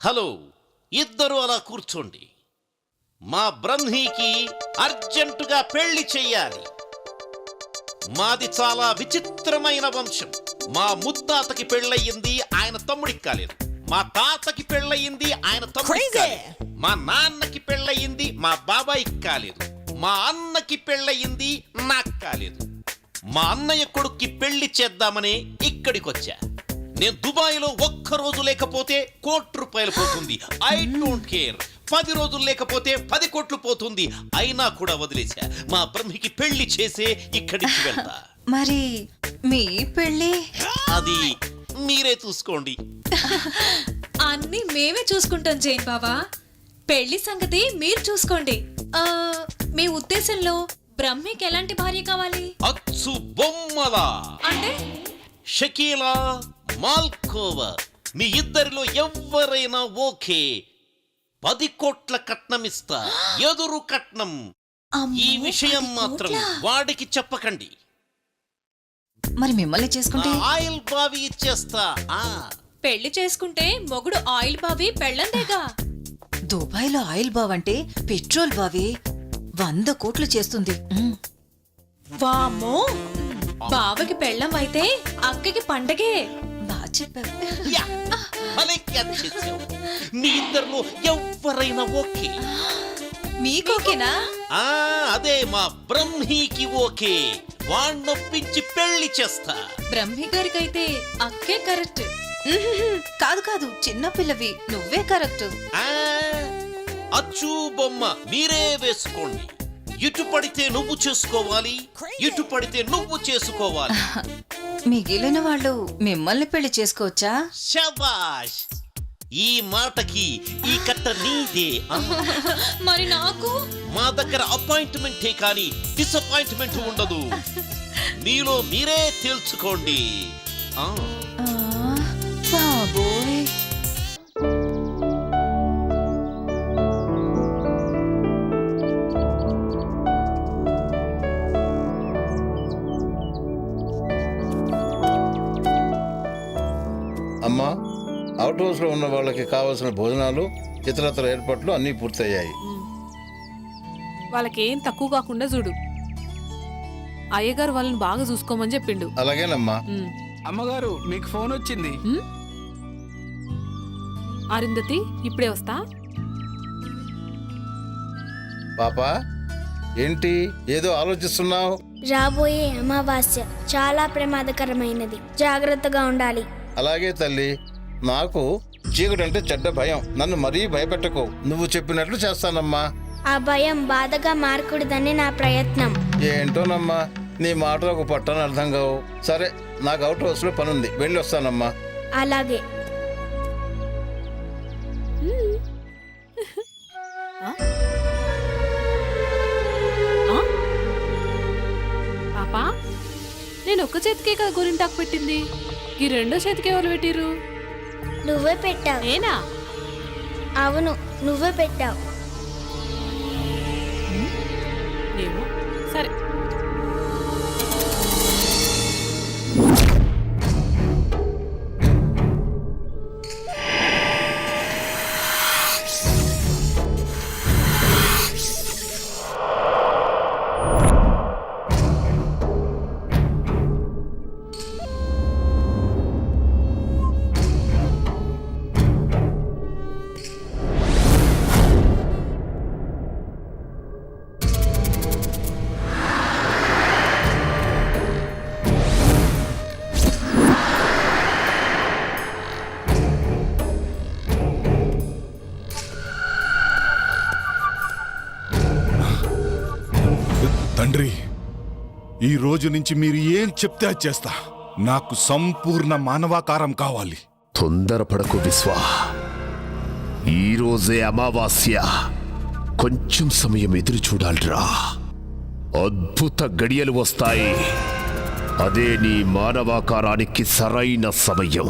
హలో, ఇద్దరు అలా కూర్చోండి. మా బ్రహ్మీకి అర్జెంటుగా పెళ్లి చెయ్యాలి. మాది చాలా విచిత్రమైన వంశం. మా ముత్తాతకి పెళ్ళయింది, ఆయన తమ్ముడికి కాలేదు. మా తాతకి పెళ్ళయింది, ఆయన తమ్ముడికి కాలేదు. మా నాన్నకి పెళ్ళయింది, మా బాబాయికి కాలేదు. మా అన్నకి పెళ్ళయింది, నాకు కాలేదు. మా అన్నయ్య కొడుక్కి పెళ్లి చేద్దామని ఇక్కడికొచ్చా. నేను దుబాయ్లో ఒక్కరోజు లేకపోతే ₹1,00,00,000 పోతుంది. I don't care. 10 రోజులు లేకపోతే 10 కోట్లు పోతుంది. అయినా కూడా వదిలేశా. మా బ్రహ్మికి పెళ్లి చేసే ఇక్కడికి వెళ్తా. మరి మీ పెళ్ళి అది మీరే చూసుకోండి. అన్ని మేమే చూసుకుంటాం జైన్ బాబా. పెళ్లి సంగతి మీరు చూసుకోండి. మీ ఉద్దేశంలో బ్రహ్మికి ఎలాంటి భార్య కావాలి? అచ్చు బొమ్మలా అంటే షకీలా, మాల్కోవా, మీ ఇద్దరిలో ఎవరైనా ఓకే. 10 కోట్ల కట్నం ఇస్తా, ఎదురు కట్నం. ఈ విషయం మాత్రం వాడికి చెప్పకండి. మరి మిమ్మల్ని చేసుకుంటే ఆయిల్ బావి ఇచ్చేస్తా. పెళ్లి చేసుకుంటే మొగుడు ఆయిల్ బావి పెళ్ళందేగా. దుబాయ్లో ఆయిల్ బావ్ అంటే పెట్రోల్ బావి 100 కోట్లు చేస్తుంది. వామ్మో, బావకి పెళ్ళం అయితే అక్కకి పండగే. బాగా చెప్పావు. మీ ఇద్దరిలో ఎవరైనా ఓకే? మీకోకేనా? అదే మా బ్రహ్మీకి ఓకే. వాణ్ణొప్పించి పెళ్లి చేస్తా. బ్రహ్మి గారికైతే అక్కే కరెక్ట్. కాదు కాదు, చిన్న పిల్లవి, నువ్వే కరెక్ట్. అచ్చు బొమ్మ మీరే వేసుకోండి. ఇటు పడితే నువ్వు చేసుకోవాలి, ఇటు పడితే నువ్వు చేసుకోవాలి. మిగిలిన వాళ్ళు మిమ్మల్ని పెళ్లి చేసుకోవచ్చా? శబాష్, ఈ మాటకి ఈ కట్ట నీదే. మరి నాకు మా దగ్గర అపాయింట్మెంటే కానీ డిసప్పాయింట్మెంట్ ఉండదు. మీలో మీరే తేల్చుకోండి. బాబోయ్. అమ్మా, అవుట్ హౌస్లో ఉన్న వాళ్ళకి కావాల్సిన భోజనాలు ఇతరత్ర ఏర్పాట్లు అన్నీ పూర్తయ్యాయి. వాళ్ళకేం తక్కువ కాకుండా చూడు. అయ్యగారు వాళ్ళని బాగా చూసుకోమని చెప్పిండు. అలాగేనమ్మా. అమ్మగారు మీకు ఫోన్ వచ్చింది. అరుంధతి ఇప్పుడే వస్తా. పాపా, ఏంటి ఏదో ఆలోచిస్తున్నావు? రాబోయే అమావాస్య చాలా ప్రమాదకరమైనది, జాగ్రత్తగా ఉండాలి. అలాగే తల్లి, నాకు చీకటి అంటే చెడ్డ భయం. నన్ను మరీ భయపెట్టకు. నువ్వు చెప్పినట్లు చేస్తానమ్మా. ఆ భయం బాధగా మారకూడదని నా ప్రయత్నం. ఏంటోనమ్మా, నీ మాటలకు పట్టని అర్థం కావు. సరే, నాకు అవుట్ హౌస్లో పనుంది, వెళ్ళి వస్తానమ్మా. అలాగే. పాపా, నేను ఒక్క చేతికే కదా గోరింటాకు పెట్టింది, ఈ రెండో చేతికి ఎవరు పెట్టిర్రు? నువ్వే పెట్టావు. నేనా? అవును, నువ్వే పెట్టావు. ఏమో, సరే. తండ్రి, ఈ రోజు నుంచి మీరు ఏం చెప్తే అది చేస్తా. నాకు సంపూర్ణ మానవాకారం కావాలి. తొందరపడకు విశ్వా, ఈరోజే అమావాస్య. కొంచెం సమయం ఎదురు చూడాలిరా. అద్భుత గడియలు వస్తాయి. అదే నీ మానవాకారానికి సరైన సమయం.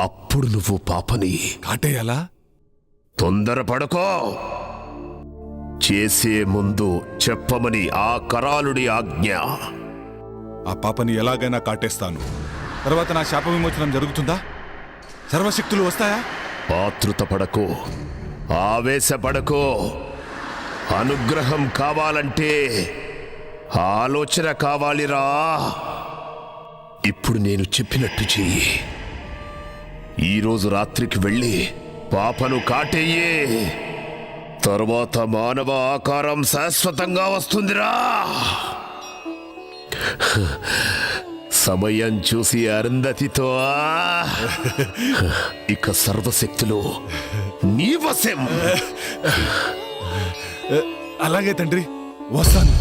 అప్పుడు నువ్వు పాపని కాటేయాలా? తొందరపడకో. చేసే ముందు చెప్పమని ఆ కరాలుడి ఆజ్ఞ. ఆ పాపని ఎలాగైనా కాటేస్తాను. తర్వాత నా శాప విమోచనం జరుగుతుందా? సర్వశక్తులు వస్తాయా? ఆతృత పడకో, ఆవేశపడకో. అనుగ్రహం కావాలంటే ఆలోచన కావాలిరా. ఇప్పుడు నేను చెప్పినట్టు చెయ్యి. ఈరోజు రాత్రికి వెళ్ళి పాపను కాటేయే. తరువాత మానవ ఆకారం శాశ్వతంగా వస్తుందిరా. సమయం చూసి అరుంధతితో ఇక సర్వశక్తులు నీ వశం. అలాగే తండ్రి, వస్తాను.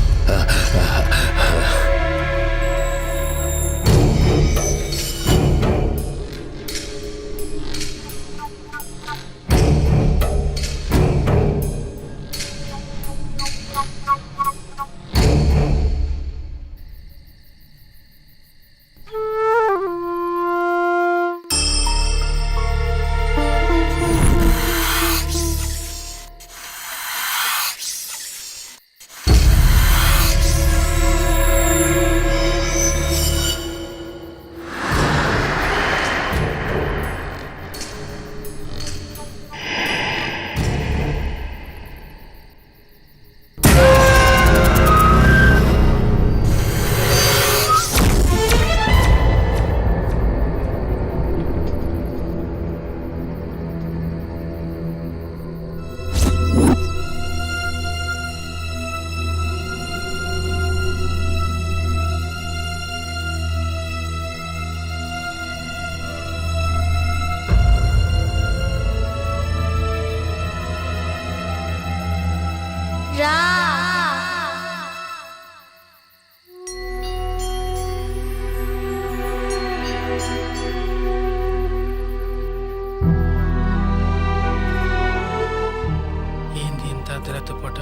ఏంది ఇంత అర్ధరాత్రి పూట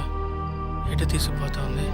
ఎటు తీసుకుపోతా ఉంది?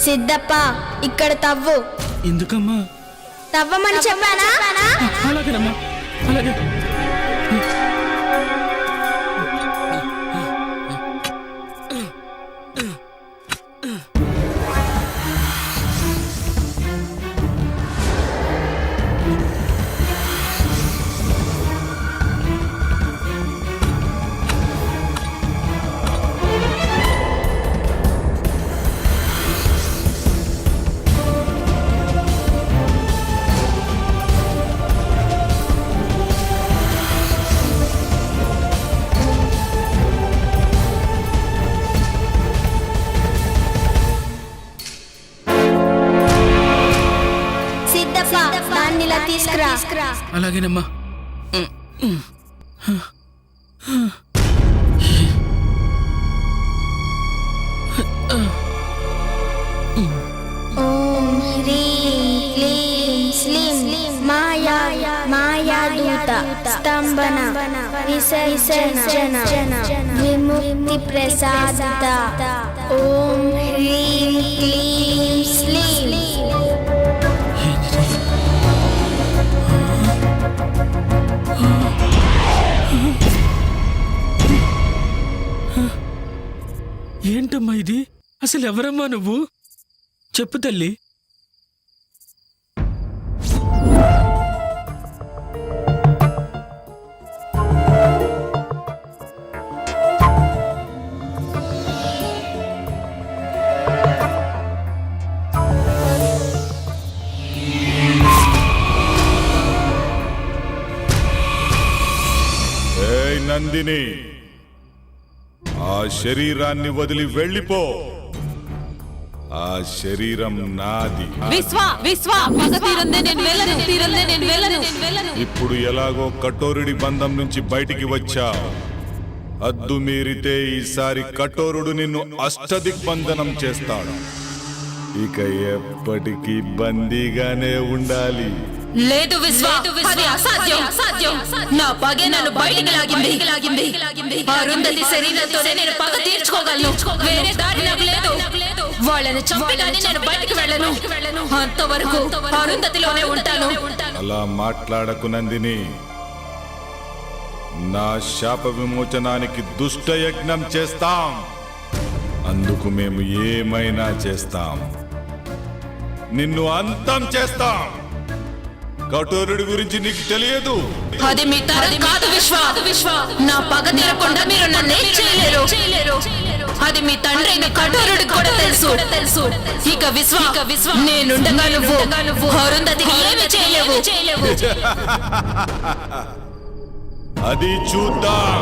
సిద్ధప్ప ఇక్కడ తవ్వు. ఎందుకమ్మా? తవ్వమని చెప్పానా? అలాగేనమ్మా, అలాగే. దాన్ని ఇలా తీసుకురా. అలాగేనమ్మా. ఓం హ్రీం క్లీం స్లీం మాయాదూత స్తంభన విసర్జన విముక్తి ప్రసాదిత. ఓం హ్రీం క్లీం స్లీం. ఏంటమ్మా ఇది? అసలు ఎవరమ్మా నువ్వు? చెప్పు తల్లి. ఏయ్ నందిని, ఆ శరీరాన్ని వదిలి వెళ్ళిపో. ఆ శరీరం నాది. ఇప్పుడు ఎలాగో కఠోరుడి బంధం నుంచి బయటికి వచ్చా. అద్దు మీరితే ఈసారి కఠోరుడు నిన్ను అష్టదిగ్బంధనం చేస్తాడు. ఇక ఎప్పటికీ బందీగానే ఉండాలి. లేదు విశ్వ, అది అసాధ్యం. నా పగే నన్ను బయటికి లాగింది. అరుంధతి శరీరంతోనే నేను పగ తీర్చుకోగలను. వేరే దారి నాకు లేదు. వాళ్ళని చంపగానే నేను బయటికి వెళ్ళను. అంతవరకు అరుంధతిలోనే ఉంటాను. అలా మాట్లాడకు నందిని. నా శాప విమోచనానికి దుష్ట యజ్ఞం చేస్తాం. అందుకు మేము ఏమైనా చేస్తాం. నిన్ను అంతం చేస్తాం. కఠోరుడి గురించి నీకు తెలియదు. అది మీ తరం కాదు విశ్వ. నా పగ తీరకుండా మీరు నన్ను చేయలేరు. అది మీ తండ్రి అయిన కఠోరుడికి కూడా తెలుసు. ఇక విశ్వ, నేనుండగా నువ్వు అరుంధతికి ఏమీ చేయలేవు. అది చూద్దాం.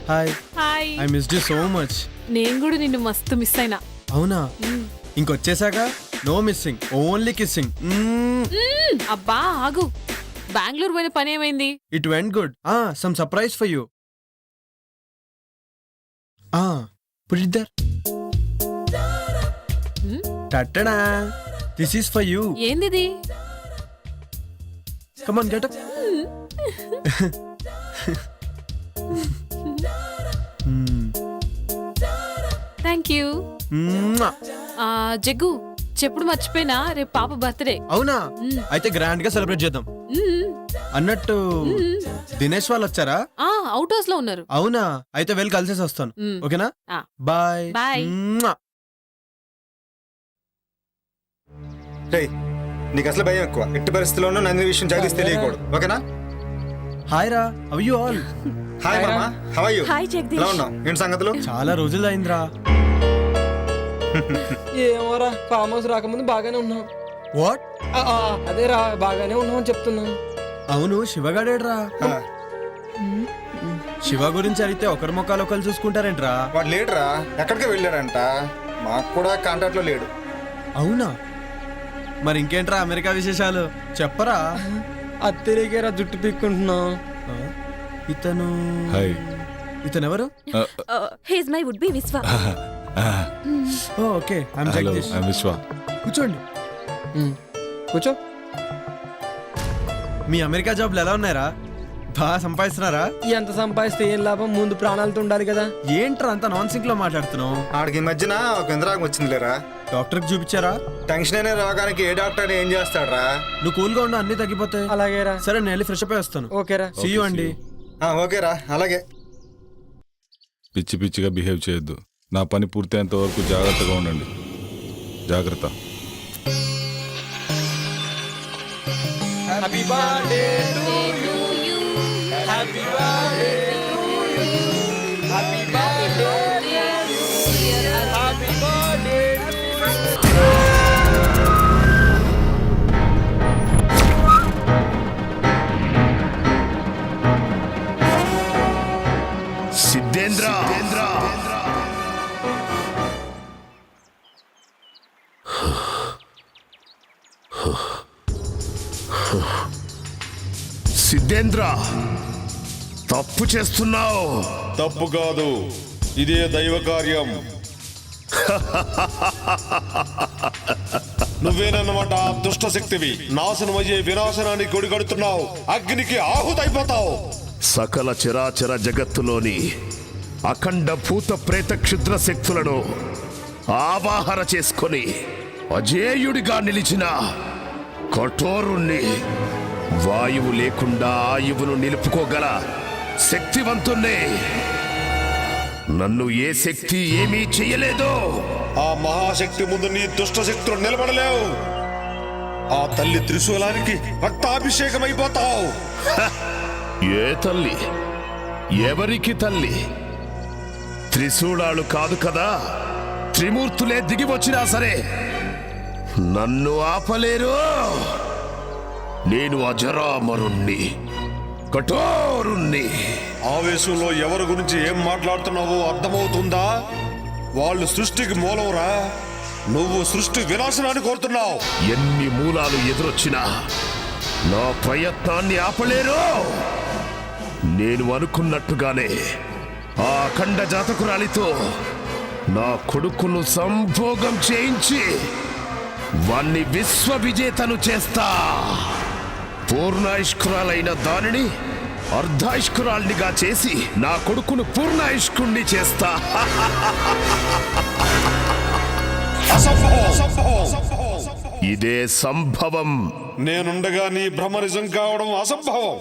Hi. Hi. I missed you so much. నేను కూడా నిన్ను మస్తు మిస్ అయినా. అవునా? ఇంకొచ్చేసాక నో మిస్సింగ్, ఓన్లీ కిస్సింగ్. అబ్బా ఆగు. బెంగళూరు పోయిన పని ఏమైంది? It went good. Some surprise for you. Put it there. టట్టడా, దిస్ ఈస్ ఫర్ యూ. ఏందిది? Come on, get up. Thank you. Jaggu, చెప్పుడు మర్చిపోయినా రేపు పాప బర్త్డే. అవునా? అయితే గ్రాండ్ గా సెలబ్రేట్ చేద్దాం. అన్నట్టు దినేష్ వాళ్ళు వచ్చారా? అవుట్ హౌస్ లో ఉన్నారు. అవునా? అయితే వెళ్ళి కలిసేసి వస్తాను. ఓకేనా? బాయ్. బాయ్. నీకు అసలు భయం ఎక్కువ. ఎట్టి పరిస్థితుల్లోనూ నందిని విషయం జాగ్రత్త తెలియకూడదు. ఓకేనా? హాయ్ రా, హౌ యు ఆల్? హాయ్ మామా, how are you? Hi Jagadish. ఎలా ఉన్నావు? ఏంటి సంగతులు? చాలా రోజులు అయిందిరా. ఏమోరా ఫామ్ హౌస్ రాకముందు బాగానే ఉన్నాం. వాట్? అదేరా బాగానే ఉన్నాం అని చెప్తున్నాం. అవును, శివగాడేడ్రా? శివ గురించి అడిగితే ఒకరి ముఖాలు ఒకరు చూసుకుంటారేంట్రా? వాడు లేడురా, ఎక్కడికి వెళ్ళాడంట. మాకు కూడా కాంటాక్ట్ లో లేడు. అవునా? మరి ఇంకేంట్రా అమెరికా విశేషాలు చెప్పరా? అత్తరికేరా జుట్టు పీక్కుంటున్నాం. ఇతను హాయ్. ఇతను ఎవరు? హీస్ మై వుడ్ బి విశ్వ. Okay, I'm hello, Jagadish. I'm విశ్వ. కూర్చోండి. కూర్చో. మీ అమెరికా జాబ్లు ఎలా ఉన్నాయరా? బాగా సంపాదిస్తున్నారా? ఎంత సంపాదిస్తే ఏం లాభం, ముందు ప్రాణాలతో ఉండాలి కదా. ఏంట్రా అంత నాన్ సింక్ లో మాట్లాడుతున్నావు? ఆడికి ఈ మధ్యన ఒక ఇంద్రాగం వచ్చింది లేరా. డాక్టర్కి చూపించారా? టెన్షన్ అనే రోగానికి ఏ డాక్టర్ ఏం చేస్తాడ్రా? నువ్వు కూల్గా ఉండు, అన్ని తగ్గిపోతాయి. అలాగేరా. సరే, నేను వెళ్ళి ఫ్రెష్ అప్ అయి వస్తాను. ఓకేరా. సీ యూ అండి. ఓకేరా, అలాగే. పిచ్చి పిచ్చిగా బిహేవ్ చేయొద్దు. నా పని పూర్తయ్యేంత వరకు జాగ్రత్తగా ఉండండి. జాగ్రత్త. Happy birthday to you. Happy birthday to you. Happy birthday to you. Happy birthday to you. Siddhendra, Siddhendra, తప్పు చేస్తున్నావు. తప్పు కాదు, ఇదే దైవ కార్యం. నువ్వేనన్నమాట ఆ దుష్ట శక్తివి. నాశనమయ్యే వినాశనానికి కొడిగడుతున్నావు. అగ్నికి ఆహుతైపోతావు. సకల చరాచర జగత్తులోని అఖండ భూత ప్రేత క్షుద్ర శక్తులను ఆవాహన చేసుకొని అజేయుడిగా నిలిచిన కఠోరుణ్ణి, వాయువు లేకుండా ఆయువును నిలుపుకోగల శక్తివంతుణ్ణి. నన్ను ఏ శక్తి ఏమీ చెయ్యలేదు. ఆ మహాశక్తి ముందు నీ దుష్ట శక్తులు నిలబడలేవు. ఆ తల్లి త్రిశూలానికి రక్తాభిషేకమైపోతావు. ఏ తల్లి? ఎవరికి తల్లి? త్రిశూలాలు కాదు కదా, త్రిమూర్తులే దిగి వచ్చినా సరే నన్ను ఆపలేరు. నేను అజరామరుణ్ణి, కఠోరుణ్ణి. ఆవేశంలో ఎవరి గురించి ఏం మాట్లాడుతున్నావో అర్థమవుతుందా? వాళ్ళు సృష్టికి మూలంరా. నువ్వు సృష్టి వినాశనాన్ని కోరుతున్నావు. ఎన్ని మూలాలు ఎదురొచ్చినా నా ప్రయత్నాన్ని ఆపలేరు. నేను అనుకున్నట్టుగానే ఆ అఖండ జాతకురాలితో నా కొడుకును సంభోగం చేయించి వాణ్ణి విశ్వ విజేతను చేస్తా. పూర్ణాయుష్కురాలైన దానిని అర్ధాయుష్కురాల్నిగా చేసి నా కొడుకును పూర్ణాయుష్కుణ్ణి చేస్తా. ఇదే సంభవం. నేనుండగా నీ భ్రమ నిజం కావడం అసంభవం.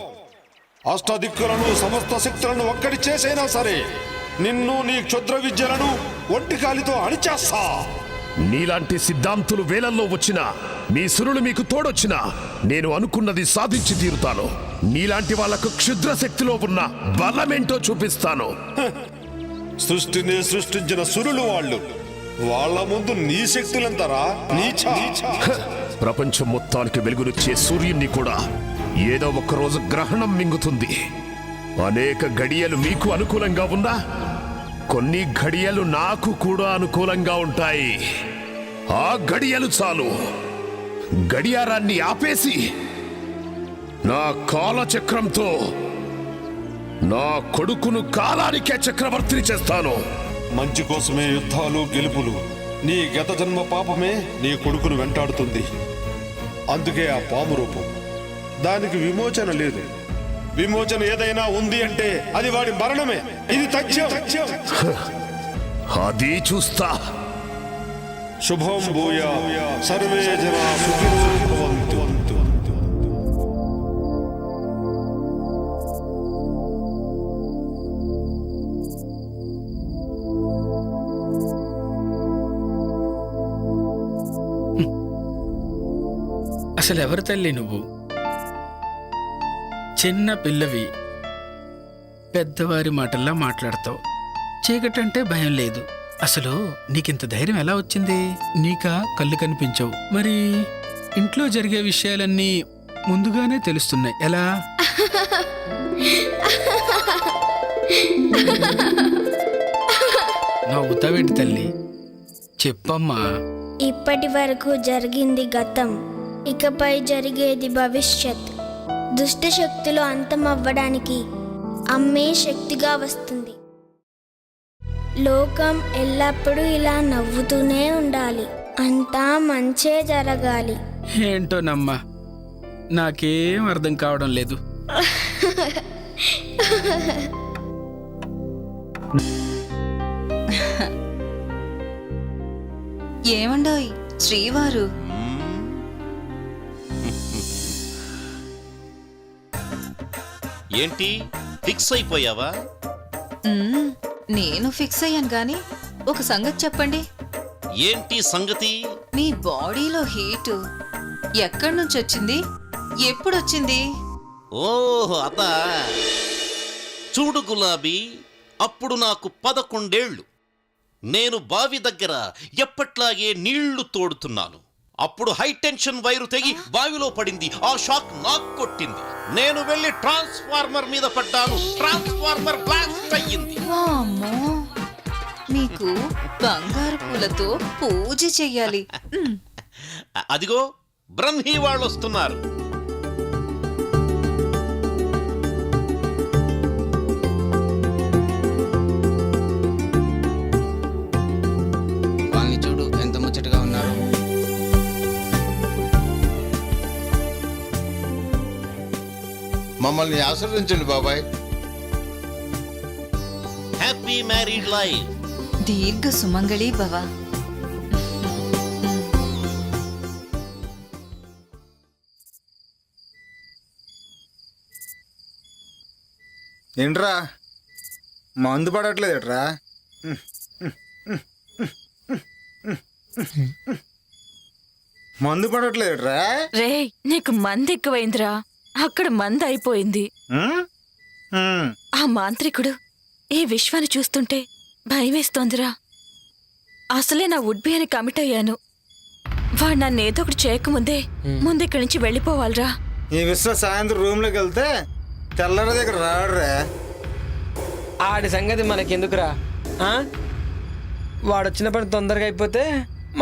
అష్టదిక్కులను సమస్త శక్తులను ఒక్కడి చేసైనా సరే నిన్ను నీ క్షుద్ర విద్యలను ఒంటికాలితో అణిచేస్తా. నీలాంటి సిద్ధాంతులు వేలల్లో వచ్చినా, మీ సురులు మీకు తోడొచ్చినా నేను అనుకున్నది సాధించి తీరుతాను. నీలాంటి వాళ్లకు క్షుద్ర శక్తిలో ఉన్న బలమేంటో చూపిస్తాను. సృష్టిని సృష్టించిన సురులు వాళ్ళు. వాళ్ళ ముందు నీ శక్తులంతరా నీచా. ప్రపంచం మొత్తానికి వెలుగునిచ్చే సూర్యుణ్ణి కూడా ఏదో ఒక రోజు గ్రహణం మింగుతుంది. అనేక గడియలు మీకు అనుకూలంగా ఉన్నా కొన్ని గడియలు నాకు కూడా అనుకూలంగా ఉంటాయి. ఆ గడియలు చాలు. గడియారాన్ని ఆపేసి నా కాలచక్రంతో నా కొడుకును కాలానికే చక్రవర్తిని చేస్తాను. మంచి కోసమే యుద్ధాలు గెలుపులు. నీ గత జన్మ పాపమే నీ కొడుకును వెంటాడుతుంది. అందుకే ఆ పాము రూపం. దానికి విమోచన లేదు. విమోచన ఏదైనా ఉంది అంటే అది వాడి మరణమే. ఇది తథ్యం. అది చూస్తా. శుభం భూయా సర్వే జనా సుఖినో భవంతు. అసలు ఎవరు తల్లి నువ్వు? చిన్న పిల్లవి, పెద్దవారి మాటల్లా మాట్లాడతావు. చీకటంటే భయం లేదు. అసలు నీకింత ధైర్యం ఎలా వచ్చింది? నీకా కళ్ళు కనిపించవు, మరి ఇంట్లో జరిగే విషయాలన్నీ ముందుగానే తెలుస్తున్నాయి. ఎలా? నవ్వుతావేంటి తల్లి? చెప్పమ్మా. ఇప్పటి వరకు జరిగింది గతం, ఇకపై జరిగేది భవిష్యత్. దుష్ట శక్తులు అంతమవ్వడానికి అమ్మే శక్తిగా వస్తుంది. లోకం ఎల్లప్పుడూ ఇలా నవ్వుతూనే ఉండాలి. అంతా మంచే జరగాలి. ఏంటోనమ్మా, నాకేం అర్థం కావడం లేదు. ఏమండోయ్ శ్రీవారు, ఏంటి ఫిక్స్ అయిపోయావా? నేను ఫిక్స్ అయ్యాను గాని ఒక సంగతి చెప్పండి. ఏంటి సంగతి? మీ బాడీలో హీటు ఎక్కడి నుంచి వచ్చింది, ఎప్పుడొచ్చింది? ఓహో అదా. చూడు గులాబీ, అప్పుడు నాకు 11 ఏళ్ళు. నేను బావి దగ్గర ఎప్పట్లాగే నీళ్లు తోడుతున్నాను. అప్పుడు హై టెన్షన్ వైరు తెగి బావిలో పడింది. ఆ షాక్ నాకు కొట్టింది. నేను వెళ్ళి ట్రాన్స్ఫార్మర్ మీద పడ్డాను. ట్రాన్స్ఫార్మర్ బ్లాస్ట్ అయ్యింది. వామ్మో, మీకు బంగారు పూలతో పూజ చెయ్యాలి. అదిగో బ్రహ్మీ వాళ్ళు వస్తున్నారు. వాళ్ళని చూడు ఎంత ముచ్చటగా ఉన్నారు. మమ్మల్ని ఆశీర్వదించండి బాబాయ్. Happy married life. దీర్ఘ సుమంగళి భవ. ఏంట్రా మందు పడట్లేదుట్రా? మందు పడట్లేదుట్రా? రే, నీకు మంది ఎక్కువైందిరా. అక్కడ మంది అయిపోయింది. ఆ మాంత్రికుడు ఈ విశ్వాన్ని చూస్తుంటే భయమేస్తోందిరా. అసలే నా వుడ్బీ అని కమిట్ అయ్యాను. వాడు నన్ను ఏదో ఒకటి చేయకముందే ముందు ఇక్కడి నుంచి వెళ్ళిపోవాలిరా. ఈ విశ్వ సాయంత్రం రూమ్లోకి వెళ్తే తెల్లర దగ్గర రాడురా. ఆడి సంగతి మనకెందుకురా? వాడు వచ్చిన పని తొందరగా అయిపోతే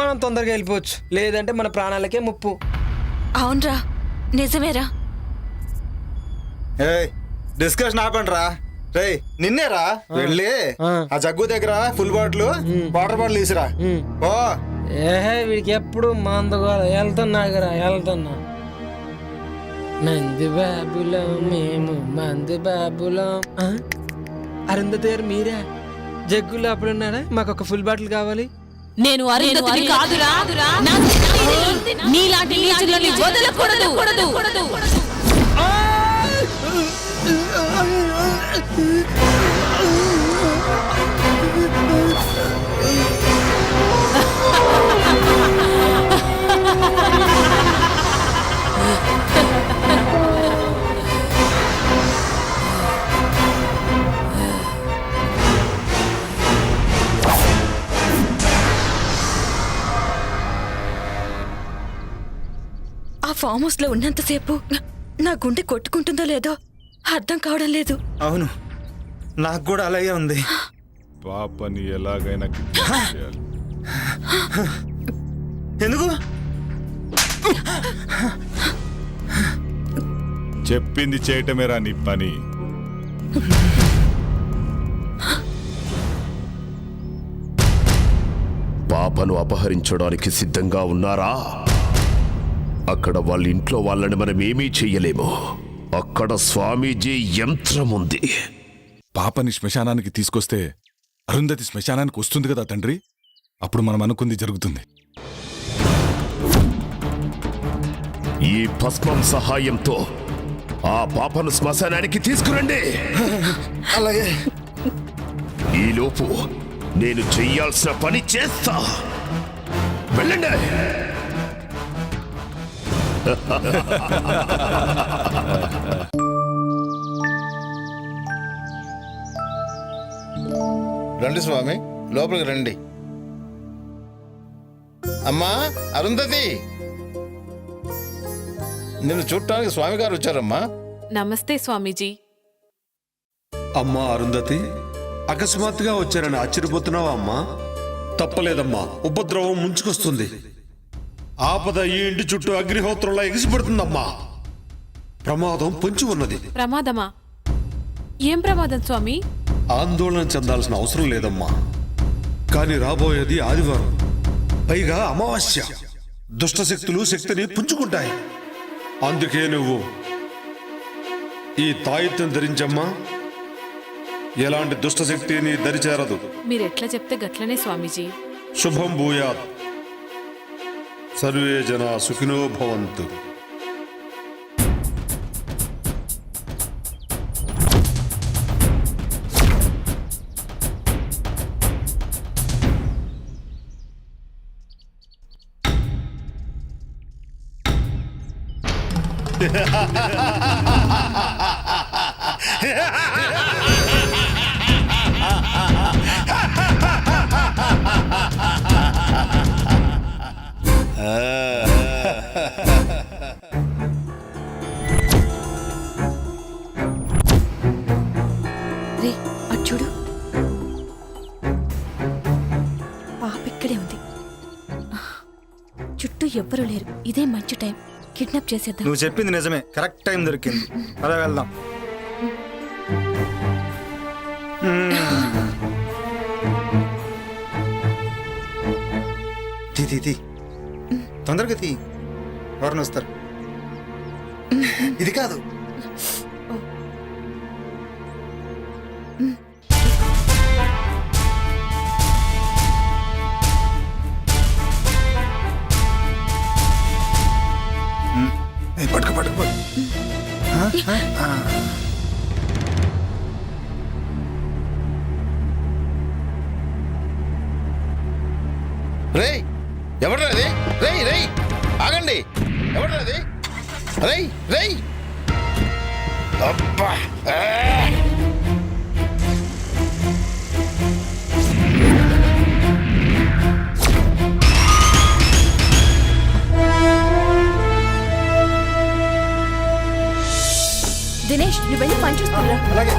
మనం తొందరగా వెళ్ళిపోవచ్చు, లేదంటే మన ప్రాణాలకే ముప్పు. అవునరా, నిజమేరా. ఏయ్, డిస్కషన్ ఆపండి రా. రే నిన్నేరా, వెళ్ళి ఆ జగ్గు దగ్గర ఫుల్ బాటిల్ వాటర్ బాటిల్ తీసిరా. ఓ ఏహే, వీడికి ఎప్పుడు మందుగోల. వెళ్తున్నాగరా, వెళ్తున్నా. మంది బాబులం మేము, మంది బాబులం. అరుంధతి గారు మీరే? జగ్గులో అప్పుడున్నారా? మాకు ఒక ఫుల్ బాటిల్ కావాలి. నేను అరుంధతిని కాదురా. నీలాంటి నీచులని వదలకూడదు. ఆ ఫామ్ హౌస్ లో ఉన్నంతసేపు నా గుండె కొట్టుకుంటుందో లేదో అర్థం కావడం లేదు. అవును, నాకు కూడా అలాగే ఉంది. పాపని ఎలాగైనా కిడ్నాప్ చేయాలి. ఎందుకు? చెప్పింది చేయటమేరా నీ పని. పాపను అపహరించడానికి సిద్ధంగా ఉన్నారా? అక్కడ వాళ్ళ ఇంట్లో వాళ్ళని మనం ఏమీ చెయ్యలేము. అక్కడ స్వామీజీ యంత్రం ఉంది. పాపని శ్మశానానికి తీసుకొస్తే అరుంధతి శ్మశానానికి వస్తుంది కదా తండ్రి. అప్పుడు మనం అనుకుంది జరుగుతుంది. ఈ భస్మం సహాయంతో ఆ పాపను శ్మశానానికి తీసుకురండి. అలాగే. ఈలోపు నేను చెయ్యాల్సిన పని చేస్తా. వెళ్ళండి. రండి స్వామి, లోపలికి రండి. అమ్మా అరుంధతి, నిన్ను చూడటానికి స్వామి గారు వచ్చారమ్మా. నమస్తే స్వామీజీ. అమ్మా అరుంధతి, అకస్మాత్తుగా వచ్చారని ఆశ్చర్యపోతున్నావా అమ్మా? తప్పలేదమ్మా, ఉపద్రవం ముంచుకొస్తుంది. ఆపద ఈ ఇంటి చుట్టూ అగ్నిహోత్రంలా ఎగిసిపడుతుందమ్మా. ప్రమాదం పొంచి ఉన్నది. ప్రమాదమా? ఏం ప్రమాదం స్వామి? ఆందోళన చెందాల్సిన అవసరం లేదమ్మా. కానీ రాబోయేది ఆదివారం, పైగా అమావాస్య. దుష్టశక్తులు శక్తిని పుంజుకుంటాయి. అందుకే నువ్వు ఈ తాయిత్యం ధరించమ్మా. ఎలాంటి దుష్టశక్తి నీ దరిచేరదు. మీరెట్లా చెప్తే గట్లనే స్వామీజీ. శుభం భూయాత్. సర్వే జనా సుఖినో భవంతు. రే అటు చూడు, పాప ఇక్కడే ఉంది. చుట్టూ ఎవ్వరూ లేరు. ఇదే మంచి టైం, కిడ్నాప్ చేసేద్దాం. నువ్వు చెప్పింది నిజమే, కరెక్ట్ టైం దొరికింది. అలా వెళ్దాం. తీ తొందరగా తీ, ఎవరిని వస్తారు. ఇది కాదు. పట్టుకో. రేయ్, ఎవడ్రా అది? రేయ్ ఆగండి, ఎవడ్రా అది? రేయ్ అబ్బా. దినేష్, నువ్వు వెళ్ళి పని చూసుకురా. అలాగే.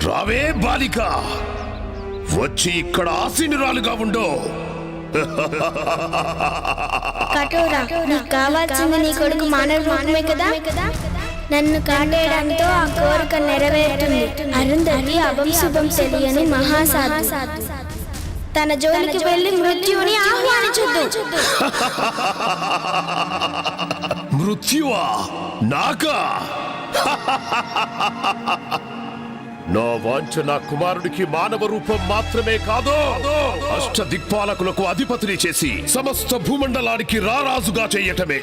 రావే బాలిక, వచ్చి ఇక్కడ ఆసీనురాలుగా ఉండో. కఠోరా, నీకు కావాల్సింది నీ కొడుకు మానవ రూపమే కదా. నన్ను కాటేయడంతో ఆ కోరిక నెరవేరుతుంది. అరుంధతి అభం శుభం తెలియని మహాసాధు. తన జోలికి వెళ్లి మృత్యువుని ఆహ్వానించొద్దు. మృత్యువా? నాకా? నా వాంఛ నా కుమారుడికి మానవ రూపం మాత్రమే కాదు, అష్టదిక్పాలకులకు అధిపతిని చేసి సమస్త భూమండలానికి రారాజుగా చెయ్యటమే.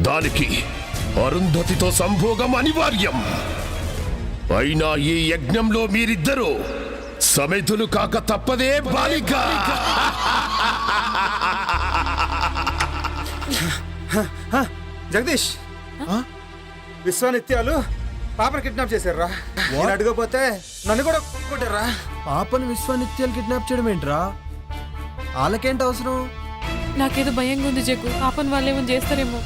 దానికి అరుంధతితో సంభోగం అనివార్యం. అయినా ఈ యజ్ఞంలో మీరిద్దరూ సమిధులు కాక తప్పదే బాలిక. జగదీష్, విశ్వానిత్యాలు పాపను కిడ్నాప్ చేశారా? నేను అడగపోతే నన్ను కూడా కొట్టారా? పాపని విశ్వానిత్యాలు కిడ్నాప్ చేయడం ఏంట్రా? వాళ్ళకేంటి అవసరం? నాకేదో భయంగా ఉంది జగ్గు. పాపని వాళ్ళు ఏమో చేస్తారేమో.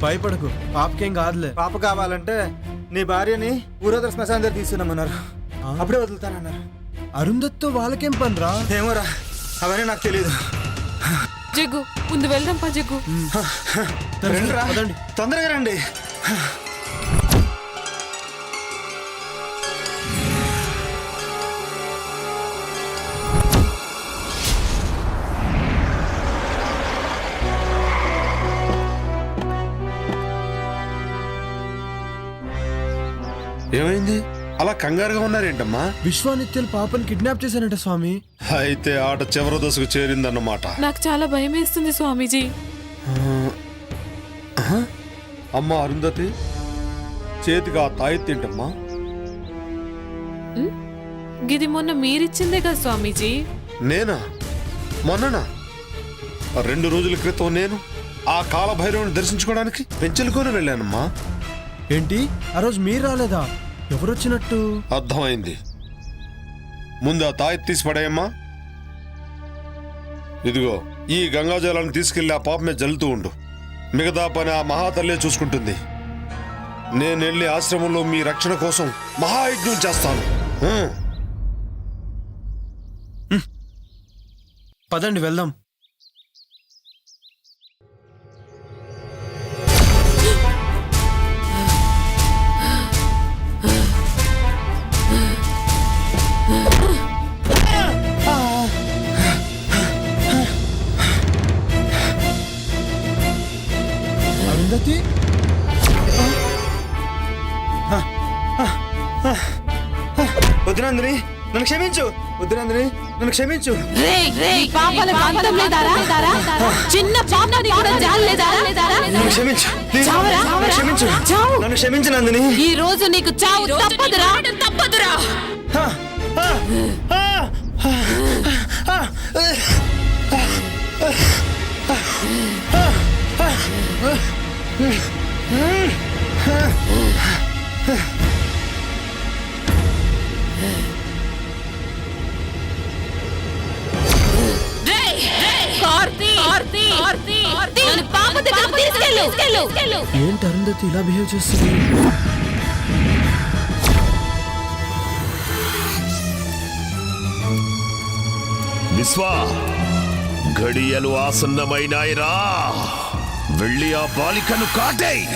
భయపడకు, పాపకేం కాదులే. పాప కావాలంటే నీ భార్యని ఊరోదర శ్మశానం దగ్గర తీసుకున్నామన్నారు. అప్పుడే వదులుతానన్నారు. అరుంధతితో వాళ్ళకేం పనిరా? ఏమోరా, అవన్నీ నాకు తెలియదు. జగ్గు, ముందు వెళ్దాం పా జగ్గు. తొందరగా రండి. ఏమైంది? అలా కంగారుగా ఉన్నారేంటమ్మా? విశ్వానిత్యాలు పాపని కిడ్నాప్ చేశారంట స్వామి. అయితే ఆట చివరి దశకు చేరిందన్నమాట. నాకు చాలా భయం వేస్తుంది స్వామీజీ. అమ్మ అరుంధతి, చేతికి ఆ తాయెత్తేంటమ్మా? గిది మొన్న మీరిచ్చిందే కదా స్వామీజీ. నేనా? మొన్ననా? 2 రోజుల క్రితం నేను ఆ కాలభైరవుని దర్శించుకోవడానికి పెంచెలుకొని వెళ్ళానమ్మా. ఏంటి ఆ రోజు మీరు రాలేదా? ఎవరొచ్చినట్టు? అర్థమైంది. ముందు ఆ తాయెత్తు తీసి పడేయమ్మా. ఇదిగో ఈ గంగాజలాన్ని తీసుకెళ్లి ఆ పాప మీద జల్లుతూ ఉండు. మిగతా పని ఆ మహాతల్లే చూసుకుంటుంది. నేను వెళ్ళి ఆశ్రమంలో మీ రక్షణ కోసం మహాయజ్ఞం చేస్తాను. పదండి వెళ్దాం. అరుంధతి, వద్దునందిని నన్ను క్షమించు. వద్దునందిని నన్ను క్షమించు. చిన్న పాపని కూడా జాలేదా? నన్ను క్షమించు. ప్లీజ్, నన్ను క్షమించు. నన్ను క్షమించు నందిని. ఈ రోజు నీకు చావు తప్పదురా, తప్పదురా. ఏంటి అరుంధతి ఇలా బిహేవ్ చేస్తుంది? విశ్వా, ఘడియలు ఆసన్నమైనాయిరా. వెళ్ళి ఆ బాలికను కాటేయ్.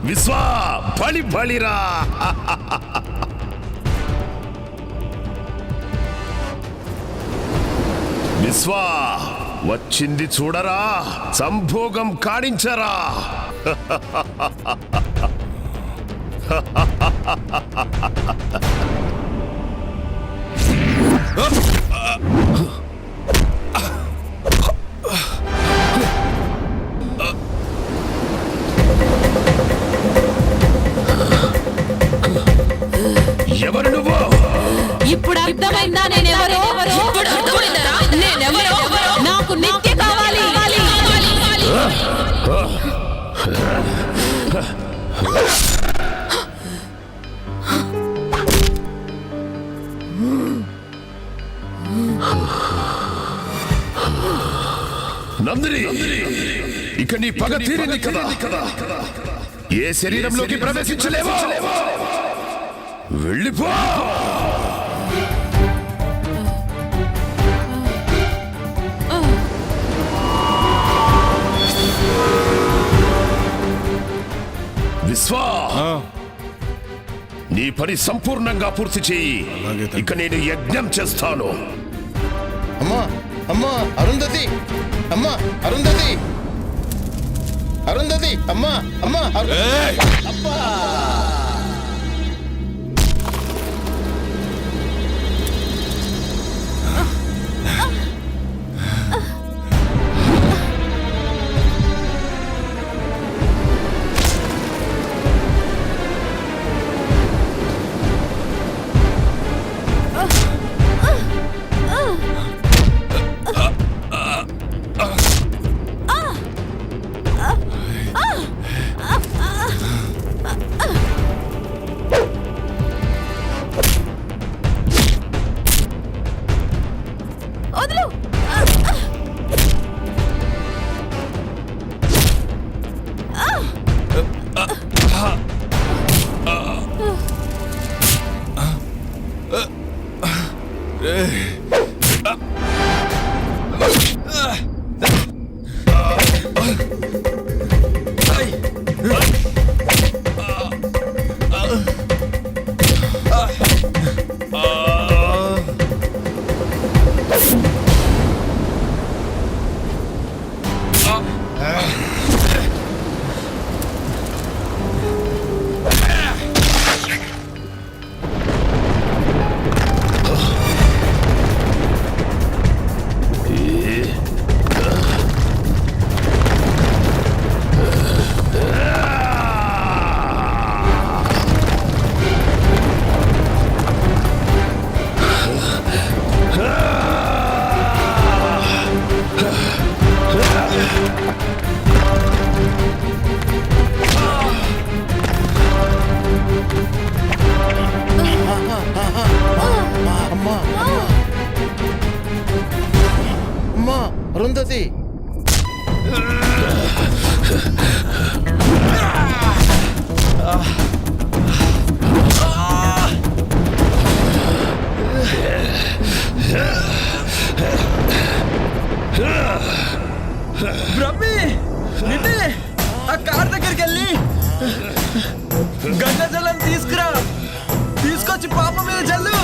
విశ్వా, బలి బలిరా. విశ్వా, వచ్చింది చూడరా, సంభోగం కాడించరా. ఎవరు నువ్వు? ఇప్పుడు అర్థమైందా నేనెవరో? ఇప్పుడు అర్థమైందా నేనెవరో? నాకు నిత్య కావాలి. నందిని, ఇక నీ పగ తీరింది కదా. ఏ శరీరంలోకి ప్రవేశించలేవో. వెళ్ళిపో. విశ్వా, నీ పని సంపూర్ణంగా పూర్తి చెయ్యి. ఇక నేను యజ్ఞం చేస్తాను. అమ్మా, అమ్మా అరుంధతి, అమ్మా అరుంధతి, అరుంధతి, అమ్మా, అమ్మా అబ్బా. అమ్మా అరుంధతి బ్రహ్మి నిన్నే ఆ కార్ దగ్గరికి వెళ్ళి గంగా జలం తీసుకురా, తీసుకొచ్చి పాప మీద జల్లు.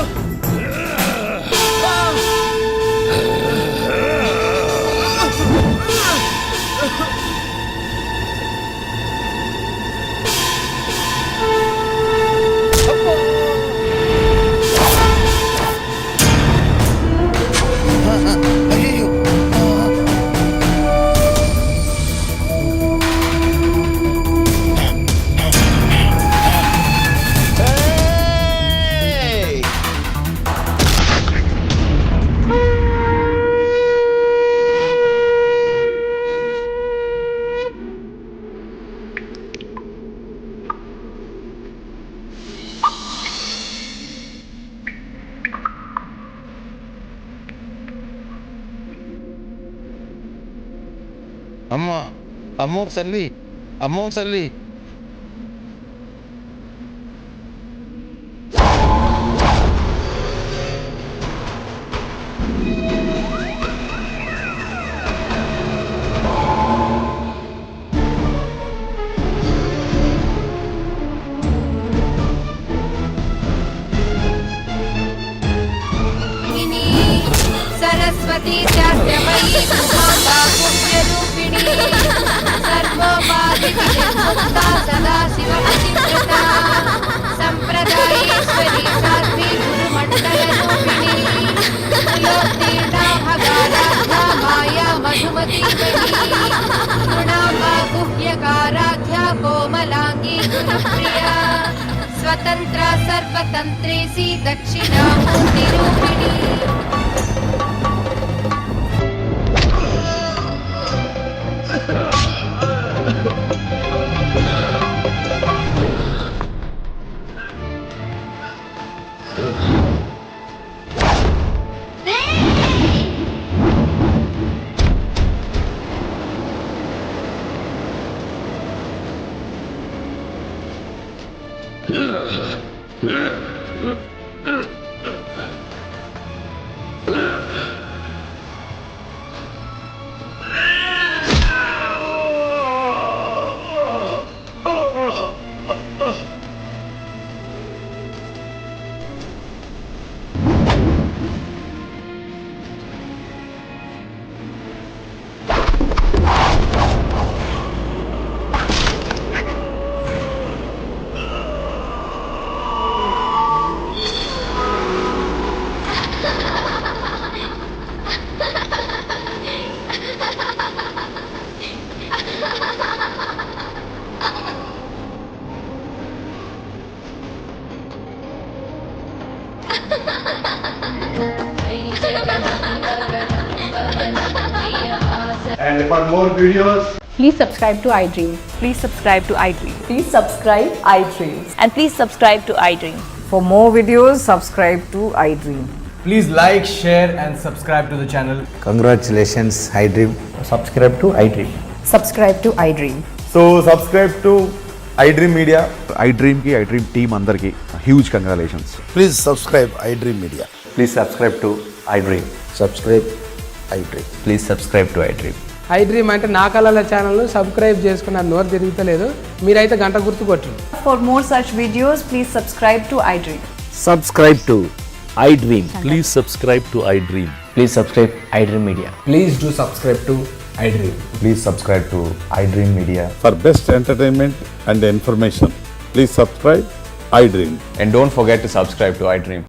అమ్మా అమ్మో తల్లి, అమ్మో తల్లి. सरस्वती शास्त्रमयी माता पुण्यरूपिणी सर्वोपाधिमुक्ता सदा शिवपतिव्रता संप्रदायेश्वरी साध्वी गुरुमण्डलरूपिणी लोत्तीर्णा भगाराध्या माया मधुमती गुणाम्बा गुह्यकाराध्या कोमलांगी गुरुप्रिया स्वतन्त्रा सर्वतन्त्रेसी दक्षिणामूर्तिरूपिणी. And for more videos, please subscribe to iDream. Please subscribe to iDream. Please subscribe iDream. And please subscribe to iDream. For more videos, subscribe to iDream. Please like, share and subscribe to the channel. Congratulations, iDream. Subscribe to iDream. Subscribe to iDream. So subscribe to iDream media, ఐ డ్రీమ్కి ఐ డ్రీమ్ టీమ్ అందరికీ huge congratulations. Please subscribe iDream media. Please subscribe to iDream. Subscribe iDream. Please subscribe to iDream. IDream అంటే నా కళల ఛానల్ సబ్స్క్రైబ్ చేసుకున్న నోరు తిరుగుతలేదు, మీరైతే గంట గుర్తు కొట్టండి. For more such videos, please subscribe to iDream. Subscribe to iDream. Please subscribe to iDream. Please subscribe iDream Media. Please do subscribe to iDream. Please subscribe to iDream media. For best entertainment and information, please subscribe iDream. And don't forget to subscribe to iDream.